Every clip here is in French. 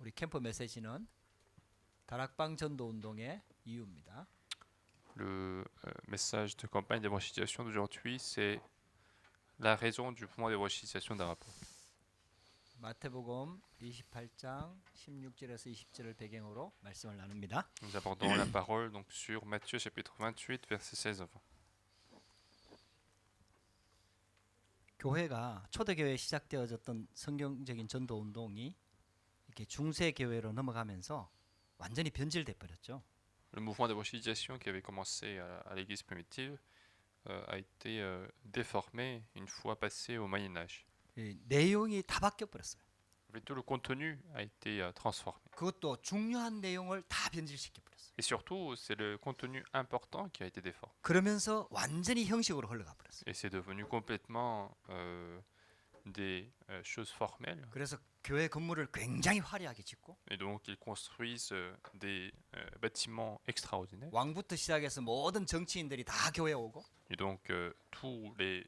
우리 캠프 메시지는 다락방 전도 운동의 이유입니다. Le message de campagne d'évangélisation d'aujourd'hui, c'est la raison du mouvement d'évangélisation d'Arapo. 마태복음 28장 16절에서 20절을 배경으로 말씀을 나눕니다. Nous abordons la parole donc sur Matthieu chapitre 28, versets 16 à 20. 교회가 초대교회에 시작되어졌던 성경적인 전도 운동이 이렇게 중세 교회로 넘어가면서 완전히 변질돼 버렸죠. Le mouvement d'évangélisation qui avait commencé à l'église primitive a été déformé une fois passé au Moyen Âge. 이 내용이 다 바뀌어 버렸어요. En fait, tout le contenu a été transformé. 그것도 중요한 내용을 다 변질시켜 버렸어요. Et surtout, c'est le contenu important qui a été déformé. 그러면서 완전히 형식으로 흘러가 버렸어요. Et c'est devenu complètement des choses formelles. 그래서 교회 건물을 굉장히 화려하게 짓고 Et donc, ils construisent des bâtiments extraordinaires. 왕부터 시작해서 모든 정치인들이 다 교회에 오고 Et donc, tous les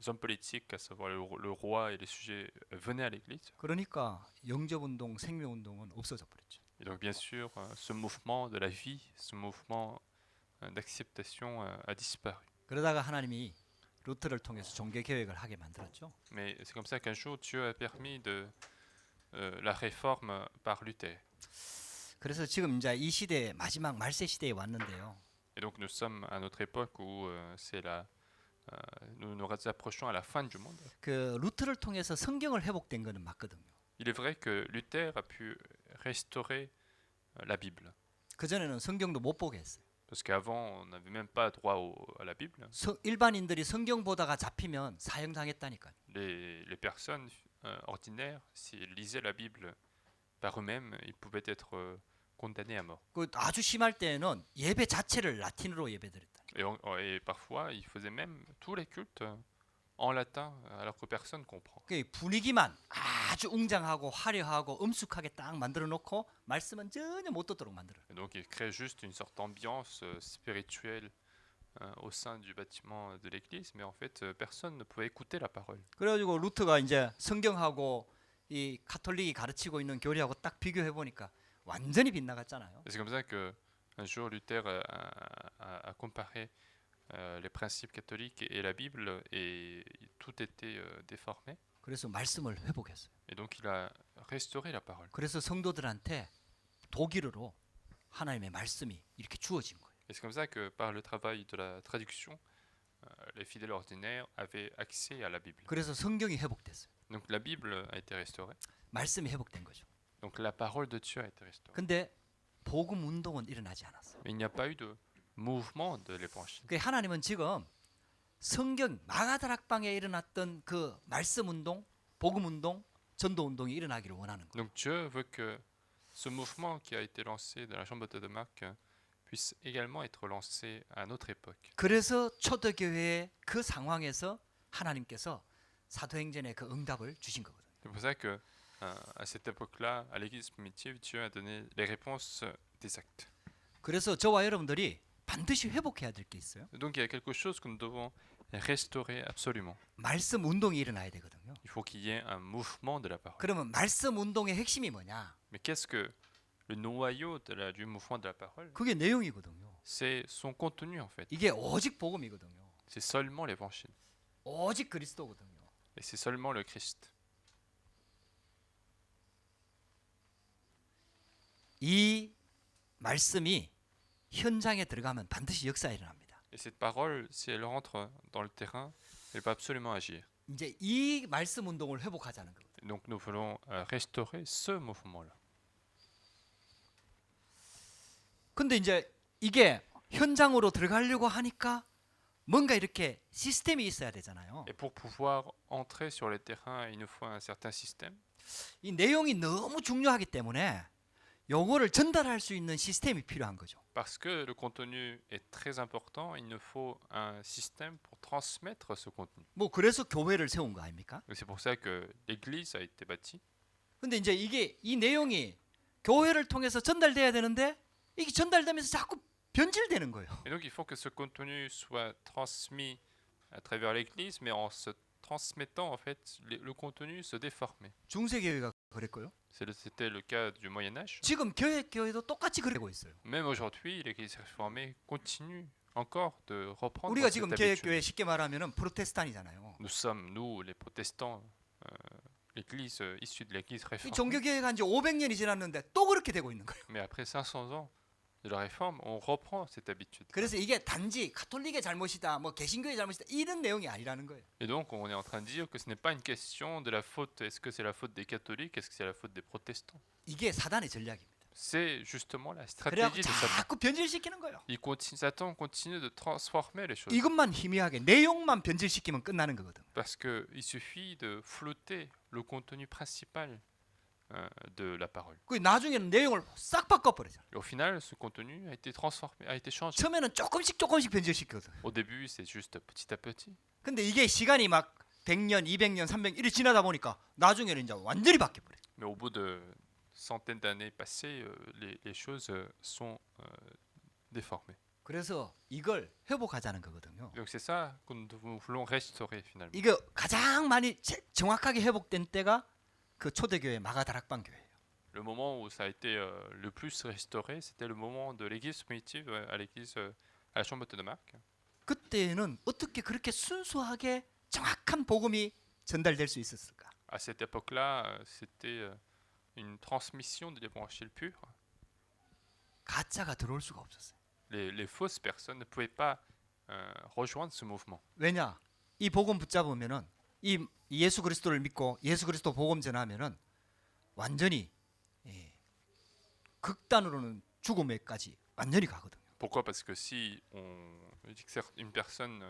hommes politiques, à savoir le roi et les sujets, venaient à l'église. 그러니까 영접운동, 생명운동은 없어져 버렸죠. Et donc, bien sûr, ce mouvement de la vie, ce mouvement d'acceptation a disparu. 그러다가 하나님이 루터를 통해서 종교 개혁을 하게 만들었죠. Mais c'est comme ça qu'un jour, Dieu a permis de la réforme par Luther. 그래서 지금 이제 이 시대 마지막 말세 시대에 왔는데요. Et donc, nous sommes à notre époque où nous nous approchons à la fin du monde. 그 루터를 통해서 성경을 회복된 거는 맞거든요. Il est vrai que Luther a pu restaurer la Bible. 그 전에는 성경도 못 보게 했어요. Parce qu'avant, on n'avait même pas droit à la Bible. 일반인들이 성경 보다가 잡히면 사형당했다니까요. Les personnes ordinaires, s'ils lisaient la Bible par eux-mêmes, ils pouvaient être condamnés à mort. 그 아주 심할 때는 예배 자체를 라틴어로 예배드렸다. Et parfois, ils faisaient même tous les cultes en latin, alors que personne comprend. 그 분위기만 아주 웅장하고 화려하고 엄숙하게 딱 만들어 놓고 말씀은 전혀 못 듣도록 만들어요. Et donc, ils créent juste une sorte d'ambiance spirituelle au sein du bâtiment de l'église, mais en fait, personne ne pouvait écouter la parole. 그래가지고 루터가 이제 성경하고 이 카톨릭이 가르치고 있는 교리하고 딱 비교해 보니까 완전히 빗나갔잖아요. Et c'est comme ça que un jour Luther a comparé les principes catholiques et la Bible, et tout était déformé. 그래서 말씀을 회복했어요. Et donc il a restauré la parole. 그래서 성도들한테 독일어로 하나님의 말씀이 이렇게 주어진 거예요. Et c'est comme ça que par le travail de la traduction, les fidèles ordinaires avaient accès à la Bible. 그래서 성경이 회복됐어요. Donc la Bible a été restaurée. 말씀이 회복된 거죠. Donc la parole de Dieu a été restaurée. 근데 복음 운동은 일어나지 않았어요. Mais il n'y a pas eu de mouvement de l'évangile. 그 하나님은 지금 성경 마가다락방에 일어났던 그 말씀 운동, 복음 운동, 전도 운동이 일어나기를 원하는 거예요. Donc Dieu veut que ce mouvement qui a été lancé dans la chambre de Marc puisse également être lancé à notre époque. 그래서 초대교회의 그 상황에서 하나님께서 사도행전의 그 응답을 주신 거거든요. C'est pour ça que à cette époque-là, à l'église primitive, Dieu a donné les réponses des actes. 그래서 저와 여러분들이 반드시 회복해야 될 게 있어요. Donc il y a quelque chose que nous devons restaurer absolument. 말씀 운동이 일어나야 되거든요. Il faut qu'il y ait un mouvement de la parole. 그러면 말씀 운동의 핵심이 뭐냐? Mais qu'est-ce que le noyau du mouvement de la parole? 그게 내용이거든요. C'est son contenu en fait. 이게 오직 복음이거든요. C'est seulement l'évangile. 오직 그리스도거든요. Et c'est seulement le Christ. 이 말씀이 현장에 들어가면 반드시 역사가 일어납니다. Et cette parole, si elle rentre dans le terrain, elle va absolument agir. 이제 이 말씀 운동을 회복하자는 거거든요. Donc nous voulons restaurer ce mouvement-là. 근데 이제 이게 현장으로 들어가려고 하니까 뭔가 이렇게 시스템이 있어야 되잖아요. Et pour pouvoir entrer sur les terrains, il nous faut un certain système. 이 내용이 너무 중요하기 때문에 요거를 전달할 수 있는 시스템이 필요한 거죠. Parce que le contenu est très important, il nous faut un système pour transmettre ce contenu. 뭐 그래서 교회를 세운 거 아닙니까? Et c'est pour ça que l'église a été bâtie. 근데 이제 이게 이 내용이 교회를 통해서 전달돼야 되는데 이게 전달되면서 자꾸 변질되는 거예요. Et donc il faut que ce contenu soit transmis à travers l'église, mais en se transmettant en fait, le contenu se déformait. 중세 교회가 그랬고요. C'était le cas du Moyen Âge. 지금 교회도 똑같이 그러고 있어요. Même aujourd'hui, l'Église réformée continue encore de reprendre 우리가 cette 지금 habitude. 교회 쉽게 말하면은 프로테스탄이잖아요. Nous sommes, nous, les protestants, l'Église issue de l'Église 이 réformée. 종교개혁 한지 500년이 지났는데 또 그렇게 되고 있는 거예요. Mais après 500 ans de la réforme, on reprend cette habitude. 그래서 이게 단지 가톨릭의 잘못이다, 뭐 개신교의 잘못이다 이런 내용이 아니라는 거예요. Et donc, on est en train de dire que ce n'est pas une question de la faute, est-ce que c'est la faute des catholiques, est-ce que c'est la faute des protestants. 이게 사단의 전략입니다. C'est justement la 그래갖고 stratégie de Satan. 자꾸 변질시키는 거예요. Satan continue de transformer les choses. 이것만 희미하게 내용만 변질시키면 끝나는 거거든. Parce qu'il suffit de flouter le contenu principal de la parole. 그 나중에는 내용을 싹 바꿔버리죠. Et au final, ce contenu a été transformé, a été changé. 처음에는 조금씩 변질시키거든. Au début, c'est juste petit à petit. 근데 이게 시간이 막 100년, 200년, 300년 이렇게 지나다 보니까 나중에는 이제 완전히 바뀌어버려. Mais au bout de centaines d'années passées, les choses sont déformées. 그래서 이걸 회복하자는 거거든요. Donc c'est ça que nous voulons restaurer finalement. 이거 가장 많이 정확하게 회복된 때가 그 초대교회 마가다락방 교회예요. Le moment où ça a été le plus restauré, c'était le moment de l'église primitive à l'église à la chambre de Marc. 그때는 어떻게 그렇게 순수하게 정확한 복음이 전달될 수 있었을까? À cette époque-là, c'était une transmission de l'évangile pur. 가짜가 들어올 수가 없었어요. Les fausses personnes ne pouvaient pas rejoindre ce mouvement. 왜냐? 이 복음 붙잡으면은 이 예수 그리스도를 믿고 예수 그리스도 복음 전하면은 완전히 극단으로는 죽음에까지 완전히 가거든요. Pourquoi? Parce que si une personne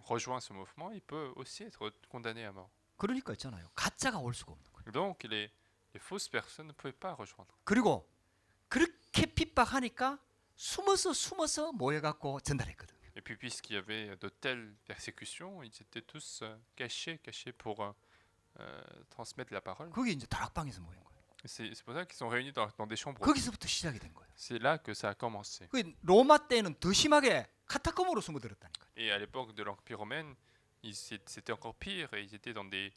rejoint ce mouvement, il peut aussi être condamné à mort. 그러니까 있잖아요. 가짜가 올 수가 없는 거예요. Donc les fausses personnes ne pouvaient pas rejoindre. 그리고 그렇게 핍박하니까 숨어서 모여갖고 전달했거든요. Et puis puisqu'il y avait de telles persécutions, ils étaient tous cachés pour transmettre la parole. 그게 이제 다락방에서 모인 거예요. C'est pour ça qu'ils sont réunis dans des chambres. 거기서부터 시작이 된 거예요. C'est là que ça a commencé. 그 로마 때는 더 심하게 카타콤으로 숨어들었다니까요. Et à l'époque de l'Empire romain, c'était encore pire. Et ils étaient dans des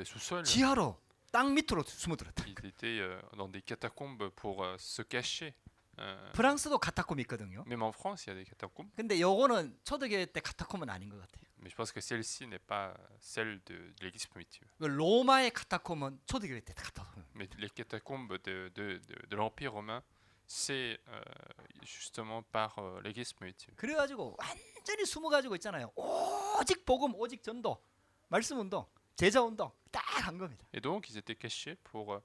sous-sols. 지하로 땅 밑으로 숨어들었다. Ils étaient dans des catacombes pour se cacher. 프랑스도 카타콤이 있거든요. Même en France, il y a des catacombes. 근데 요거는 초대교회 때 카타콤은 아닌 것 같아요. Mais je pense que celle-ci n'est pas celle de l'Église primitive. 그 로마의 카타콤은 초대교회 때 카타콤. Mais les catacombes de l'Empire romain, c'est justement par l'Église primitive. 그래가지고 완전히 숨어가지고 있잖아요. 오직 복음, 오직 전도, 말씀 운동, 제자 운동 딱 한 겁니다. Et donc, ils étaient cachés pour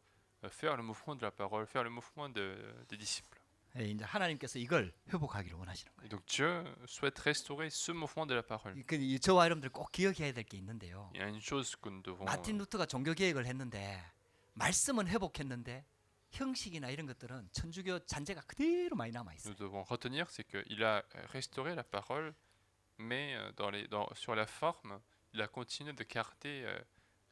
faire le mouvement de la parole, faire le mouvement des disciples. 예, 이제 하나님께서 이걸 회복하기를 원하시는 Et 거예요. donc Dieu souhaite restaurer ce mouvement de la parole. 저와 여러분들 꼭 기억해야 될 게 있는데요. Il y a une chose que nous devons 마틴 루터가 종교 개혁을 했는데 말씀은 회복했는데 형식이나 이런 것들은 천주교 잔재가 그대로 많이 남아 있어요. nous devons retenir, c'est qu'il a restauré la parole, mais sur la forme, il a continué de garder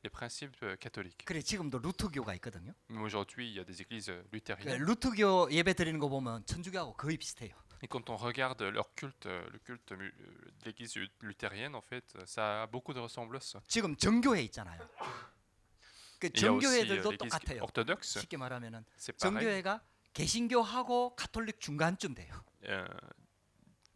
les principes catholiques. 그래 지금도 루터교가 있거든요. Mais aujourd'hui, il y a des églises 그 luthériennes. 루터교 예배 드리는 거 보면 천주교하고 거의 비슷해요. Et quand on regarde leur culte, le culte de l'église luthérienne, en fait, ça a beaucoup de ressemblances. 지금 정교회 있잖아요. 그 Et il y a aussi 정교회들도 l'église 똑같아요. orthodoxe, 쉽게 말하면은 c'est pareil. 정교회가 개신교하고 가톨릭 중간쯤 돼요.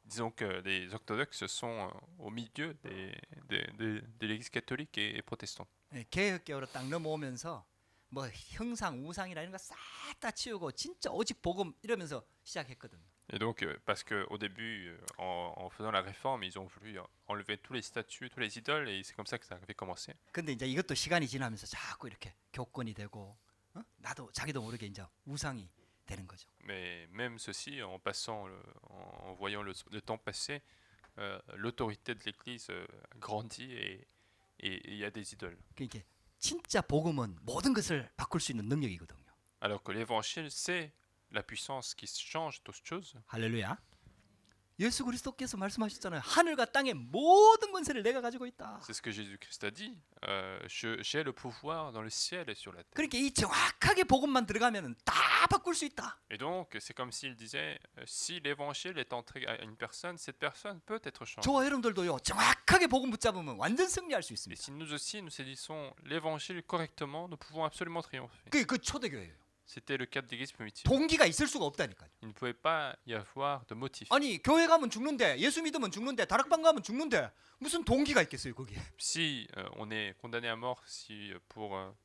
Disons que les orthodoxes sont au milieu de l'église catholique et protestante. 예, 개혁교로 딱 넘어오면서 뭐 형상 우상이나 이런 거 싹 다 치우고 진짜 오직 복음 이러면서 시작했거든요. Et donc, parce qu'au début, en faisant la réforme, ils ont voulu enlever tous les statues, tous les idoles, et c'est comme ça que ça avait commencé. 근데 이제 이것도 시간이 지나면서 자꾸 이렇게 교권이 되고 나도 자기도 모르게 이제 우상이 되는 거죠. Mais même ceci, en passant, en voyant le temps passer, l'autorité de l'Église grandit et il y a des idoles. 그러니까 진짜 복음은 모든 것을 바꿀 수 있는 능력이거든요. Alors que l'Évangile, c'est la puissance qui change toutes choses. 할렐루야. 예수 그리스도께서 말씀하셨잖아요. 하늘과 땅의 모든 권세를 내가 가지고 있다. C'est ce que Jésus-Christ a dit. J'ai le pouvoir dans le ciel et sur la terre. 그러니까 이 정확하게 복음만 들어가면 다 바꿀 수 있다. Et donc, c'est comme s'il disait, si l'évangile est entré à une personne, cette personne peut être changée. 저와 여러분들도요. 정확하게 복음 붙잡으면 완전 승리할 수 Et 있습니다. si nous aussi, nous saisissons l'évangile correctement, nous pouvons absolument triompher. 그 초대교회예요. C'était le cas de l'église primitive. 동기가 있을 수가 없다니까요. Il ne pouvait pas y avoir de motif. 아니 교회 가면 죽는데 예수 믿으면 죽는데 다락방 가면 죽는데 무슨 동기가 있겠어요 거기에. Si on est condamné à mort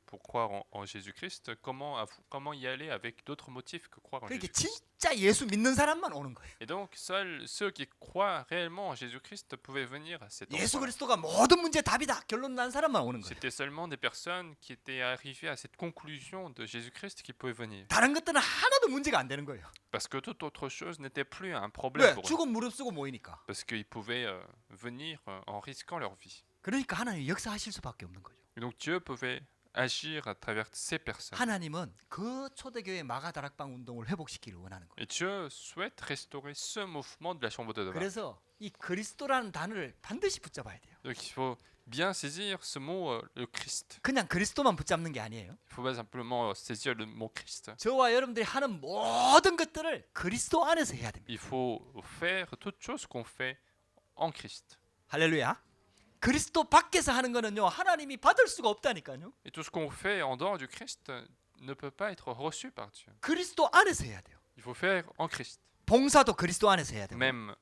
pour croire en Jésus-Christ, comment y aller avec d'autres motifs que croire en 그러니까 Jésus-Christ? 진짜 예수 믿는 사람만 오는 거예요. Et donc, seuls ceux qui croient réellement en Jésus-Christ pouvaient venir à cet 예수 endroit. 그리스도가 모든 문제 답이다 결론 난 사람만 오는 거예요. C'était seulement des personnes qui étaient arrivées à cette conclusion de Jésus-Christ qui pouvaient venir. 다른 것들은 하나도 문제가 안 되는 거예요. Parce que toute autre chose n'était plus un problème 왜? pour eux. 죽음 무릅쓰고 모이니까. Parce qu'ils pouvaient venir en risquant leur vie. 그러니까 하나님 역사하실 수밖에 없는 거죠. Et donc Dieu pouvait agir à travers ces personnes. 하나님은 그 초대교회 마가다락방 운동을 회복시키기를 원하는 거예요. Et Dieu souhaite restaurer ce mouvement de la chambre de Damas. 그래서 이 그리스도라는 단어를 반드시 붙잡아야 돼요. Donc il faut bien saisir ce mot, le Christ. 그냥 그리스도만 붙잡는 게 아니에요. Il faut pas simplement saisir le mot Christ. 저와 여러분들이 하는 모든 것들을 그리스도 안에서 해야 됩니다. Il faut faire toute chose qu'on fait en Christ. 할렐루야. 그리스도 밖에서 하는 거는요 하나님이 받을 수가 없다니까요. Et tout ce qu'on fait en dehors du Christ ne peut pas être reçu par Dieu. 그리스도 안에서 해야 돼요. Il faut faire en Christ. 봉사도 그리스도 안에서 해야 되고 Même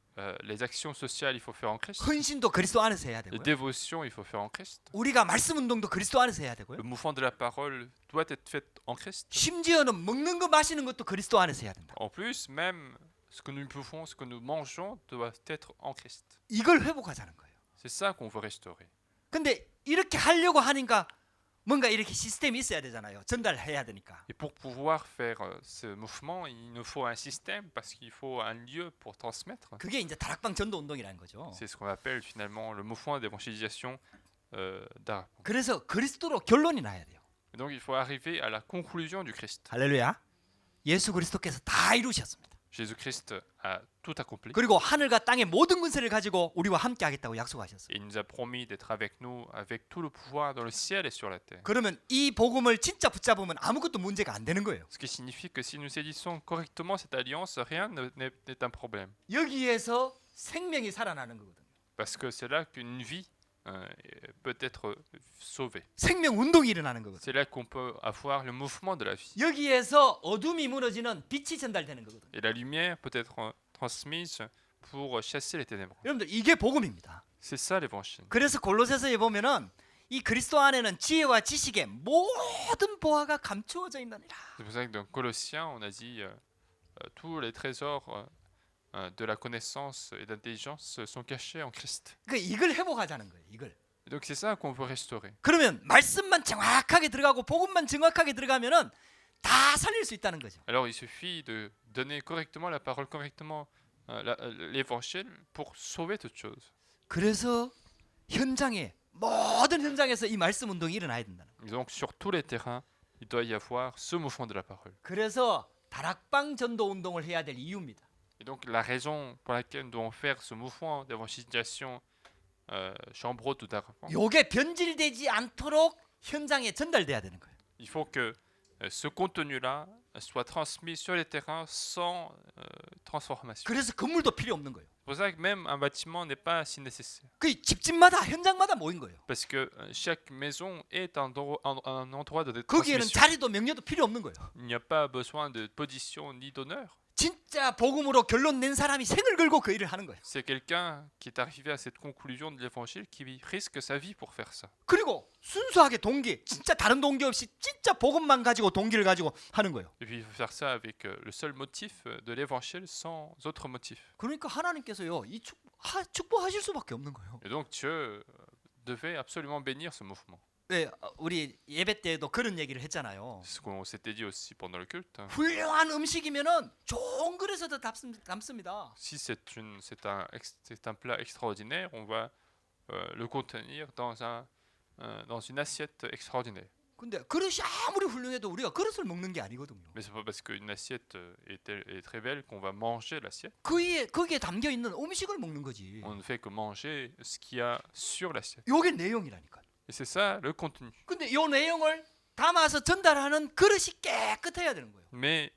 les actions sociales, il faut faire en Christ. 헌신도 그리스도 안에서 해야 Les 되고요. dévotions, il faut faire en Christ. 우리가 말씀 운동도 그리스도 안에서 해야 되고요. Le mouvement de la parole doit être fait en Christ. 심지어는 먹는 거 마시는 것도 그리스도 안에서 해야 된다. En plus, même ce que nous bouffons, ce que nous mangeons doit être en Christ. 이걸 회복하자는 거예요. C'est ça qu'on veut restaurer. 근데 이렇게 하려고 하니까 뭔가 이렇게 시스템이 있어야 되잖아요. 전달해야 되니까. Et pour pouvoir faire ce mouvement, il nous faut un système parce qu'il faut un lieu pour transmettre. 그게 이제 다락방 전도 운동이라는 거죠. C'est ce qu'on appelle finalement le mouvement d'évangélisation d'Arab. 그래서 그리스도로 결론이 나야 돼요. Et donc il faut arriver à la conclusion du Christ. 할렐루야. 예수 그리스도께서 다 이루셨습니다. Jésus-Christ a tout accompli. 그리고 하늘과 땅의 모든 권세를 가지고 우리와 함께 하겠다고 약속하셨어요. Et il nous a promis d'être avec nous, avec tout le pouvoir dans le ciel et sur la terre. 그러면 이 복음을 진짜 붙잡으면 아무것도 문제가 안 되는 거예요. Ce qui signifie que si nous saisissons correctement cette alliance, rien n'est un problème. 여기에서 생명이 살아나는 거거든요. Parce que c'est là qu'une vie peut être sauvée. 생명 운동이 일어나는 거거든요. C'est là qu'on peut avoir le mouvement de la vie. 여기에서 어둠이 무너지는 빛이 전달되는 거거든요. Et la lumière peut être transmise pour chasser les ténèbres. 여러분들 이게 복음입니다. C'est ça l'évangile. 그래서 골로새서에 보면은 이 그리스도 안에는 지혜와 지식의 모든 보화가 감추어져 있느니라. C'est pour ça que dans Colossiens, on a dit tous les trésors de la connaissance et d'intelligence sont cachés en Christ. 그 이걸 회복하자는 거예요. 이걸. Et donc c'est ça qu'on veut restaurer. 그러면 말씀만 정확하게 들어가고 복음만 정확하게 들어가면은 다 살릴 수 있다는 거죠. Alors il suffit de donner correctement la parole, correctement l'évangile pour sauver toute chose. 그래서 현장에 모든 현장에서 이 말씀 운동이 일어나야 된다는 거예요. Et donc sur tous les terrains, il doit y avoir ce mouvement de la parole. 그래서 다락방 전도 운동을 해야 될 이유입니다. Et donc la raison pour laquelle nous devons faire ce mouvement d'évangélisation chambre haute ou d'Arafat, 요게 변질되지 않도록 현장에 전달돼야 되는 거예요. il faut que ce contenu-là soit transmis sur les terrains sans transformation. 그래서 건물도 필요 없는 거예요. C'est pour ça que même un bâtiment n'est pas si nécessaire. 그 집집마다 현장마다 모인 거예요. Parce que chaque maison est un endroit de 거기에는 transmission. 자리도 명예도 필요 없는 거예요. Il n'y a pas besoin de position ni d'honneur. 진짜 복음으로 결론 낸 사람이 생을 걸고 그 일을 하는 거예요. C'est quelqu'un qui est arrivé à cette conclusion de l'évangile qui risque sa vie pour faire ça. 그리고 순수하게 동기, 진짜 다른 동기 없이 진짜 복음만 가지고 동기를 가지고 하는 거예요. Et puis il faut faire ça avec le seul motif de l'évangile sans autre motif. 그러니까 하나님께서요 이 축복하실 수밖에 없는 거예요. Et donc Dieu devait absolument bénir ce mouvement. 네, 우리 예배 때도 그런 얘기를 했잖아요. C'est ce qu'on s'était dit aussi pendant le culte. 훌륭한 음식이면은 좋은 그릇에도 담습니다. Si c'est un plat extraordinaire, on va le contenir dans une assiette extraordinaire. 근데 그릇이 아무리 훌륭해도 우리가 그릇을 먹는 게 아니거든요. Mais c'est pas parce qu'une assiette est très belle qu'on va manger l'assiette. 거기에 담겨 있는 음식을 먹는 거지. On ne fait que manger ce qu'il y a sur l'assiette. 요게 내용이라니까. Et c'est ça le contenu. 근데 요 내용을 담아서 전달하는 그릇이 깨끗해야 되는 거예요. Mais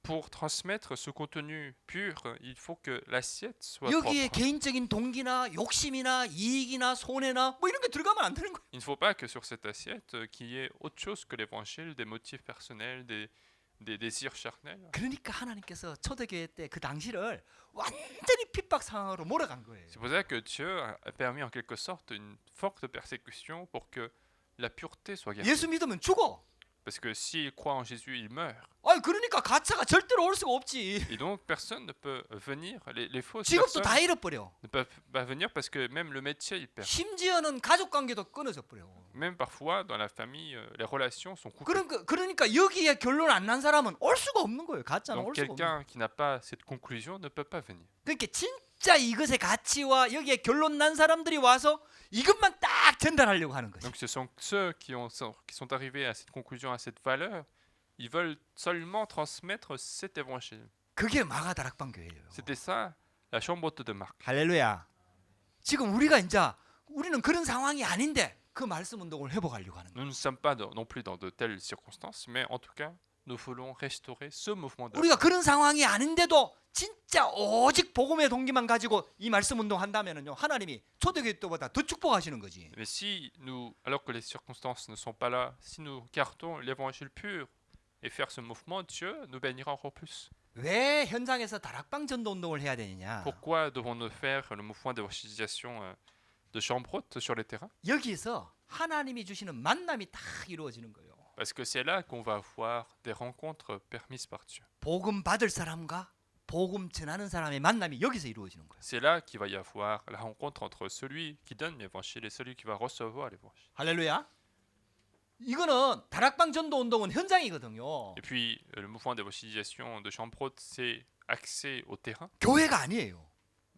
pour transmettre ce contenu pur, il faut que l'assiette soit 여기에 propre. 개인적인 동기나 욕심이나 이익이나 손해나 뭐 이런 게 들어가면 안 되는 거예요. Il ne faut pas que sur cette assiette qu'il y ait autre chose que l'évangile, des motifs personnels, des désirs charnels. 그러니까 하나님께서 초대교회 때 그 당시를 완전히 핍박 상황으로 몰아간 거예요. C'est pour ça que Dieu a permis en quelque sorte une forte persécution pour que la pureté soit gardée. 예수 믿으면 죽어. Parce que s'il croit en Jésus, il meurt. 그러니까 가짜가 절대로 올 수가 없지. Et donc personne ne peut venir, les fausses 직업도 personnes 다 잃어버려. ne peuvent pas venir parce que même le métier, il perd. 심지어는 가족 관계도 끊어져 버려. Même parfois, dans la famille, les relations sont coupées. 그러니까 여기에 결론 안 난 사람은 올 수가 없는 거예요. 가짜는 Donc 올 수가 없는 거예요. quelqu'un qui n'a pas cette conclusion ne peut pas venir. 그러니까 진짜 이것의 가치와 여기에 결론 난 사람들이 와서 이것만 딱 전달하려고 하는 거지. Donc ce sont ceux qui sont arrivés à cette conclusion, à cette valeur, ils veulent seulement transmettre cet évangile. 그게 마가다락방 교회예요. C'était ça, la chambre haute de Marc. 할렐루야. 지금 우리는 그런 상황이 아닌데 그 말씀 운동을 회복하려고 하는 거예요. Nous ne sommes pas non plus dans de telles circonstances, mais en tout cas, nous voulons restaurer ce mouvement de 우리가 그런 상황이 아닌데도 진짜 오직 복음의 동기만 가지고 이 말씀 운동 한다면은요, 하나님이 초대교회 때보다 더 축복하시는 거지. Mais si nous, alors que les circonstances ne sont pas là, si nous gardons l'évangile pur et faire ce mouvement, Dieu nous bénira encore plus. 왜 현장에서 다락방 전도 운동을 해야 되느냐? Pourquoi devons-nous faire le mouvement d'évangélisation de chambre haute sur les terrains? 여기서 하나님이 주시는 만남이 다 이루어지는 거예요. Parce que c'est là qu'on va avoir des rencontres permises par Dieu. 복음 받을 사람과 복음 전하는 사람의 만남이 여기서 이루어지는 거예요. C'est là qu'il va y avoir la rencontre entre celui qui donne l'évangile et celui qui va recevoir l'évangile. 할렐루야. 이거는 다락방 전도 운동은 현장이거든요. Et puis, le mouvement d'évangélisation de chambre haute, c'est accès au terrain. 교회가 아니에요.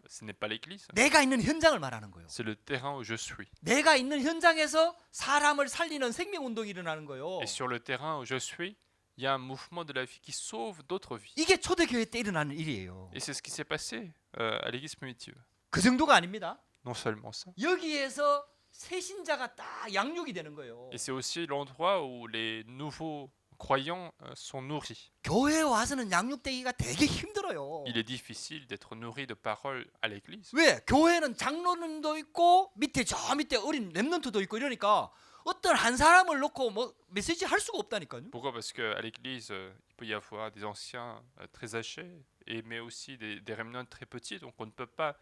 Ce n'est pas l'église, 내가 있는 현장을 말하는 거예요. c'est le terrain où je suis. 내가 있는 현장에서 사람을 살리는 생명 운동이 일어나는 거예요. Et sur le terrain où je suis, il y a un mouvement de la vie qui sauve d'autres vies. 이게 초대교회 때 일어나는 일이에요. Et c'est ce qui s'est passé à l'église primitive. 그 정도가 아닙니다. Non seulement ça. 여기에서 새신자가 딱 양육이 되는 거예요. Et c'est aussi l'endroit où les nouveaux croyants sont nourris. 교회에 와서는 양육되기가 되게 힘들어요. Il est difficile d'être nourri de paroles à l'église. 왜? 교회는 장로님도 있고 저 밑에 어린 렘넌트도 있고 이러니까 어떤 한 사람을 놓고 뭐 메시지 할 수가 없다니까요. Pourquoi? Parce qu'à l'église, il peut y avoir des anciens très âgés, mais aussi des remnants très petits, donc on ne peut pas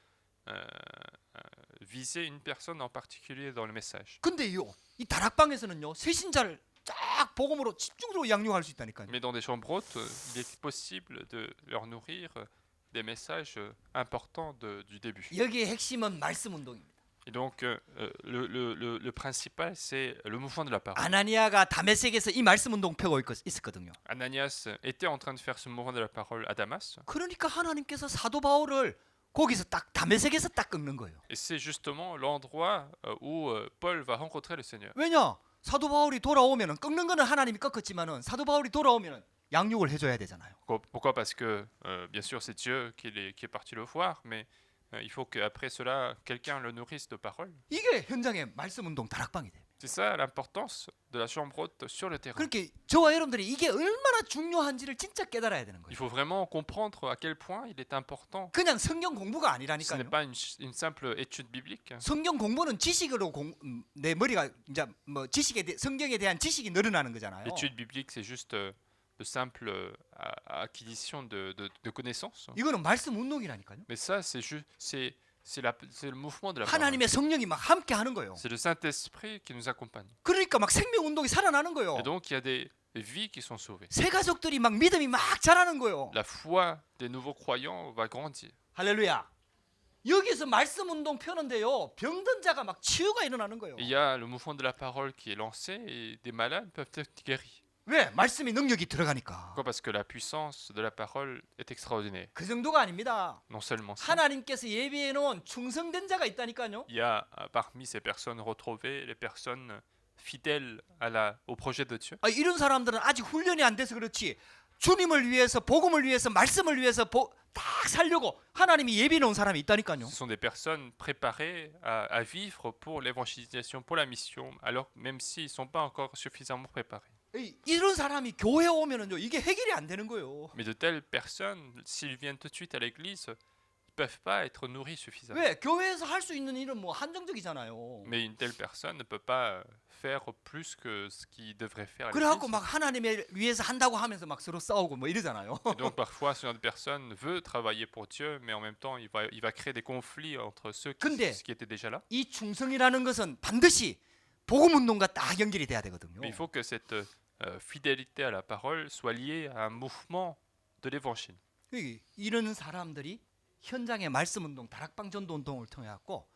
viser une personne en particulier dans le message. 근데요, 이 다락방에서는요, 새신자를 쫙 복음으로 집중적으로 양육할 수 있다니까요. Mais dans des chambres hautes, il est possible de leur nourrir des messages importants du début. 여기의 핵심은 말씀 운동입니다. Et donc, le principal, c'est le mouvement de la parole. 아나니아가 다메섹에서 이 말씀 운동 펴고 있었거든요. Ananias était en train de faire ce mouvement de la parole à Damas. 그러니까 하나님께서 사도 바울을 거기서 딱 다메섹에서 딱 꺾는 거예요. Et c'est justement l'endroit où Paul va rencontrer le Seigneur. 왜냐? 사도 바울이 돌아오면은 꺾는 거는 하나님이 꺾었지만은 사도 바울이 돌아오면은 양육을 해줘야 되잖아요. Pourquoi? Parce que, bien sûr, c'est Dieu qui est parti le voir, mais il faut qu'après cela, quelqu'un le nourrisse de parole. 이게 현장의 말씀 운동 다락방이 돼요. C'est ça l'importance de la chambre haute sur le terrain. 그렇게 저와 여러분들이 이게 얼마나 중요한지를 진짜 깨달아야 되는 Il 거예요. faut vraiment comprendre à quel point il est important. 그냥 성경 공부가 Ce n'est 아니라니까요. pas une simple étude biblique. 성경 공부는 지식으로 내 머리가 이제 뭐 성경에 대한 지식이 늘어나는 거잖아요. L'étude biblique, c'est juste de simple acquisition de connaissances. 이거는 말씀 운동이라니까요. Mais ça, c'est le mouvement de la parole. 하나님의 성령이 막 함께 하는 거예요. C'est le Saint-Esprit qui nous accompagne. 그러니까 막 생명 운동이 살아나는 거예요. Et donc, il y a des vies qui sont sauvées. 새 가족들이 막 믿음이 막 자라는 거예요. La foi des nouveaux croyants va grandir. 할렐루야. 여기서 말씀 운동 펴는데요, 병든 자가 막 치유가 일어나는 거예요. Il y a le mouvement de la parole qui est lancé et des malades peuvent être guéris. 왜? 말씀이 능력이 들어가니까. Pourquoi? Parce que la puissance de la parole est extraordinaire. 그 정도가 아닙니다. Non seulement ça, 하나님께서 예비해 놓은 충성된 자가 있다니까요. il y a parmi ces personnes retrouvées les personnes fidèles au projet de Dieu. 아, 이런 사람들은 아직 훈련이 안 돼서 그렇지 주님을 위해서 복음을 위해서 말씀을 위해서 딱 살려고 하나님이 예비 놓은 사람이 있다니까요. Ce sont des personnes préparées à vivre pour l'évangélisation, pour la mission, alors même s'ils ne sont pas encore suffisamment préparés. 이런 사람이 교회에 오면은요 이게 해결이 안 되는 거예요. Mais de telles personnes, s'ils viennent tout de suite à l'église, ils ne peuvent pas être nourris suffisamment. 왜 교회에서 할 수 있는 일은 뭐 한정적이잖아요. Mais une telle personne ne peut pas faire plus que ce qu'il devrait faire à 그래갖고 l'église. 막 하나님을 위해서 한다고 하면서 막 서로 싸우고 뭐 이러잖아요. Et donc parfois, ce genre de personne veut travailler pour Dieu, mais en même temps, il va créer des conflits entre ceux 근데 qui étaient déjà là. 이 충성이라는 것은 반드시 복음 운동과 딱 연결이 돼야 되거든요. Mais il faut que cette fidélité à la parole soit liée à un mouvement de l'évangile. 이런 사람들이 현장의 말씀 운동, 다락방 전도 운동을 통해 갖고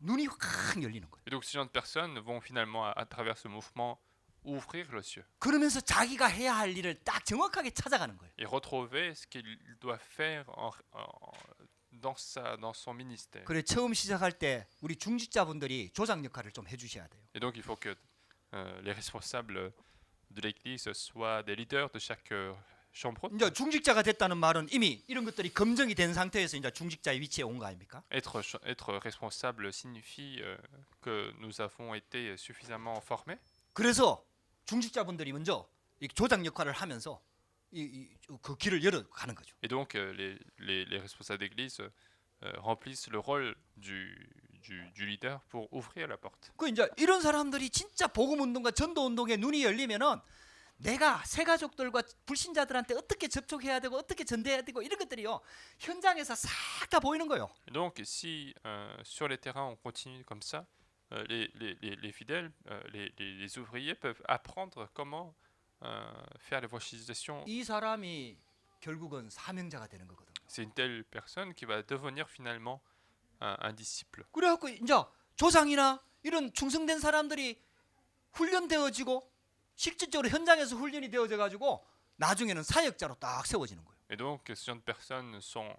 눈이 확 열리는 거예요. Et donc ce genre de personnes vont finalement, à travers ce mouvement, ouvrir le ciel 그러면서 자기가 해야 할 일을 딱 정확하게 찾아가는 거예요. et retrouver ce qu'il doit faire dans son ministère. 그래 처음 시작할 때 우리 중직자분들이 조장 역할을 좀 해주셔야 돼요. Et donc il faut que les responsables de l'église soient des leaders de chaque chambre haute. 이제 중직자가 됐다는 말은 이미 이런 것들이 검증이 된 상태에서 이제 중직자의 위치에 온 거 아닙니까? Être responsable signifie que nous avons été suffisamment formés. 그래서 중직자분들이 먼저 이 조장 역할을 하면서 그 길을 열어가는 거죠. Et donc les responsables d'église remplissent le rôle du leader pour ouvrir la porte. 그 이제 이런 사람들이 진짜 복음 운동과 전도 운동에 눈이 열리면은 내가 새 가족들과 불신자들한테 어떻게 접촉해야 되고 어떻게 전대해야 되고 이런 것들이요 현장에서 싹 다 보이는 거예요. Et donc si sur les terrains on continue comme ça, les fidèles, les ouvriers peuvent apprendre comment faire l'évangélisation. 이 사람이 결국은 사명자가 되는 거거든요. C'est une telle personne qui va devenir finalement un disciple. 그래갖고 이제 조상이나 이런 충성된 사람들이 훈련되어지고 실질적으로 현장에서 훈련이 되어져 가지고 나중에는 사역자로 딱 세워지는 거예요. Et donc ce genre de personnes sont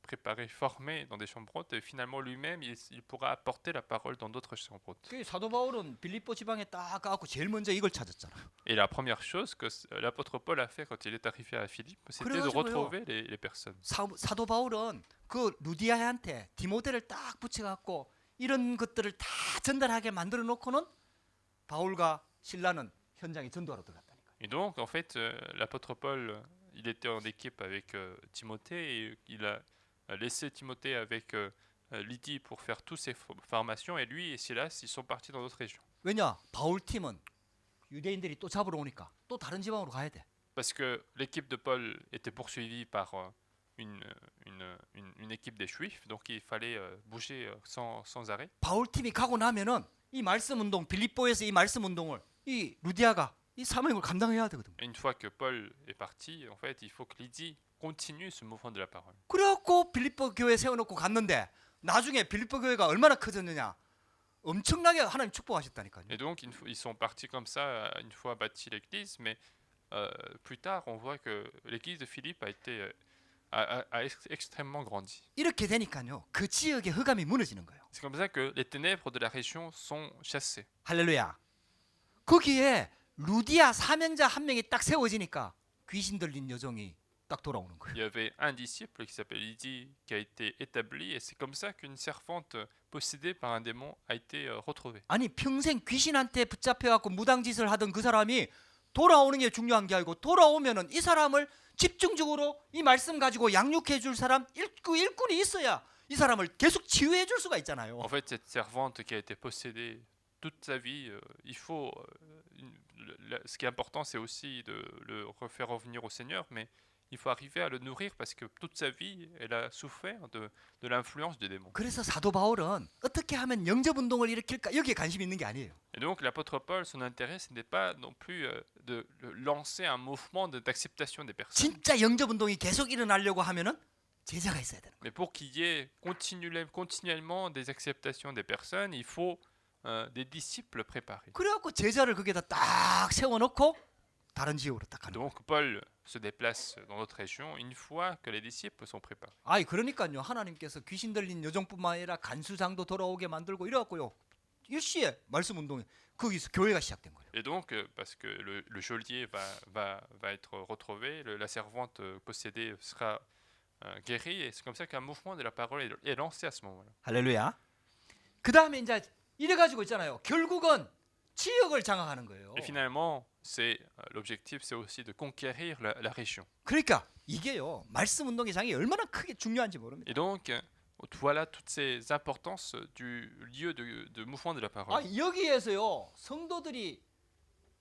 préparés, formés dans des chambres hautes, et finalement lui-même il pourra apporter la parole dans d'autres chambres hautes. 그 사도 바울은 빌립보 지방에 딱 가고 제일 먼저 이걸 찾았잖아요. Et la première chose que l'apôtre Paul a fait quand il est arrivé à Philippe, c'était de retrouver les personnes. 사도 바울은 그 루디아한테 디모데를 딱 붙여갖고 이런 것들을 다 전달하게 만들어 놓고는 바울과 신라는 현장에 전도하러 들어갔다니까. Et donc en fait l'apôtre Paul il était en équipe avec Timothée et il a laissé Timothée avec Lydie pour faire toutes ces formations, et lui et Silas ils sont partis dans d'autres régions. 왜냐? 바울 팀은 유대인들이 또 잡으러 오니까 또 다른 지방으로 가야 돼. Parce que l'équipe de Paul était poursuivie par une équipe des Juifs, donc il fallait bouger sans arrêt. 바울 팀이 가고 나면은 이 말씀 운동 빌립보에서 이 말씀 운동을 이 루디아가 이 사명을 감당해야 되거든. Et une fois que Paul est parti, en fait, il faut que Lydie continue ce mouvement de la parole. 그래갖고 빌립보 교회 세워놓고 갔는데 나중에 빌립보 교회가 얼마나 커졌느냐? 엄청나게 하나님 축복하셨다니까요. Et donc ils sont partis comme ça une fois bâti l'église, mais plus tard on voit que l'église de Philippe a extrêmement grandi. 이렇게 되니까요 그 지역의 흑암이 무너지는 거예요. C'est comme ça que les ténèbres de la région sont chassées. 할렐루야. 거기에 루디아 사명자 한 명이 딱 세워지니까 귀신 들린 여종이 딱 돌아오는 거예요. Il y avait un disciple qui s'appelle Lydie qui a été établi, et c'est comme ça qu'une servante possédée par un démon a été retrouvée. 아니 평생 귀신한테 붙잡혀갖고 무당짓을 하던 그 사람이 돌아오는 게 중요한 게 아니고 돌아오면은 이 사람을 집중적으로 이 말씀 가지고 양육해 줄 사람 일꾼이 있어야 이 사람을 계속 치유해 줄 수가 있잖아요. En fait, cette servante qui a été possédée toute sa vie, il faut ce qui est important, c'est aussi de le refaire revenir au Seigneur, mais il faut arriver à le nourrir parce que toute sa vie, elle a souffert de l'influence du démon. 그래서 사도 바울은 어떻게 하면 영접 운동을 일으킬까 여기에 관심이 있는 게 아니에요. Et donc l'apôtre Paul, son intérêt, ce n'est pas non plus de lancer un mouvement d'acceptation des personnes. 진짜 영접 운동이 계속 일어나려고 하면은 제자가 있어야 되는 거예요. Mais pour qu'il y ait continuellement des acceptations des personnes, il faut des disciples préparés. 그래갖고 제자를 거기에다 딱 세워놓고 다른 지역으로 딱 가는 거예요. Donc Paul se déplace dans notre région une fois que les disciples sont préparés. 아이 그러니까요 하나님께서 귀신 들린 여종뿐만 아니라 간수장도 돌아오게 만들고 이래갖고요 일시에 말씀 운동에 거기서 교회가 시작된 거예요. Et donc, parce que le geôlier va être retrouvé, la servante possédée sera guérie, et c'est comme ça qu'un mouvement de la parole est lancé à ce moment-là. 할렐루야. 그 다음에 이제 이래 가지고 있잖아요. 결국은 지역을 장악하는 거예요. Et finalement, l'objectif, c'est aussi de conquérir la région. 그러니까 이게요. 말씀 운동의 장이 얼마나 크게 중요한지 모릅니다. Et donc, voilà toutes ces importances du lieu de mouvement de la parole. 아, 여기에서요. 성도들이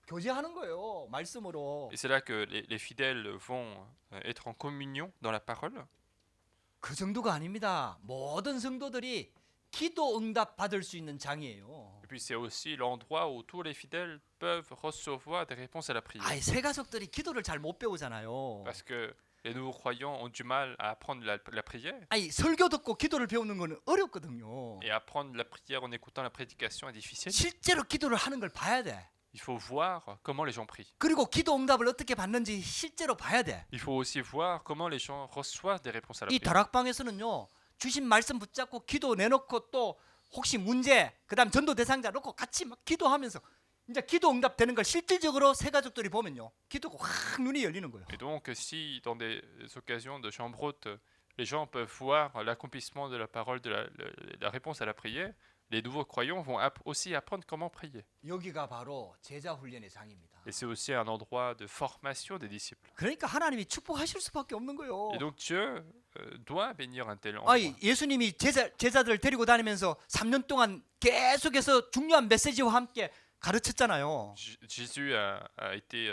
교제하는 거예요. 말씀으로. Et c'est là que les fidèles vont être en communion dans la parole. 그 정도가 아닙니다. 모든 성도들이 기도 응답 받을 수 있는 장이에요. Et puis c'est aussi l'endroit où tous les fidèles peuvent recevoir des réponses à la prière. 아이, 새 가족들이 기도를 잘 못 배우잖아요. Parce que les nouveaux croyants ont du mal à apprendre la prière. 아니, 설교 듣고 기도를 배우는 거는 어렵거든요. Et apprendre la prière en écoutant la prédication est difficile. 실제로 기도를 하는 걸 봐야 돼. Il faut voir comment les gens prient. 그리고 기도 응답을 어떻게 받는지 실제로 봐야 돼. Il faut aussi voir comment les gens reçoivent des réponses à la 이 prière. 다락방에서는요. 주신 말씀 붙잡고 기도 내놓고 또 혹시 문제, 그다음 전도 대상자 놓고 같이 막 기도하면서 이제 기도 응답 되는 걸 실질적으로 새 가족들이 보면요. 기도가 확 눈이 열리는 거예요. Et donc, si dans des occasions de chambre haute, les gens peuvent voir l'accomplissement de la parole, de la réponse à la prière, les nouveaux croyants vont aussi apprendre comment prier. 여기가 바로 제자 훈련의 장입니다. Et c'est aussi un endroit de formation des disciples. 그러니까 하나님이 축복하실 수밖에 없는 거예요. Et donc Dieu doit bénir un tel endroit. 아니, 예수님이 제자들 데리고 다니면서 3년 동안 계속해서 중요한 메시지와 함께 가르쳤잖아요. Jésus a été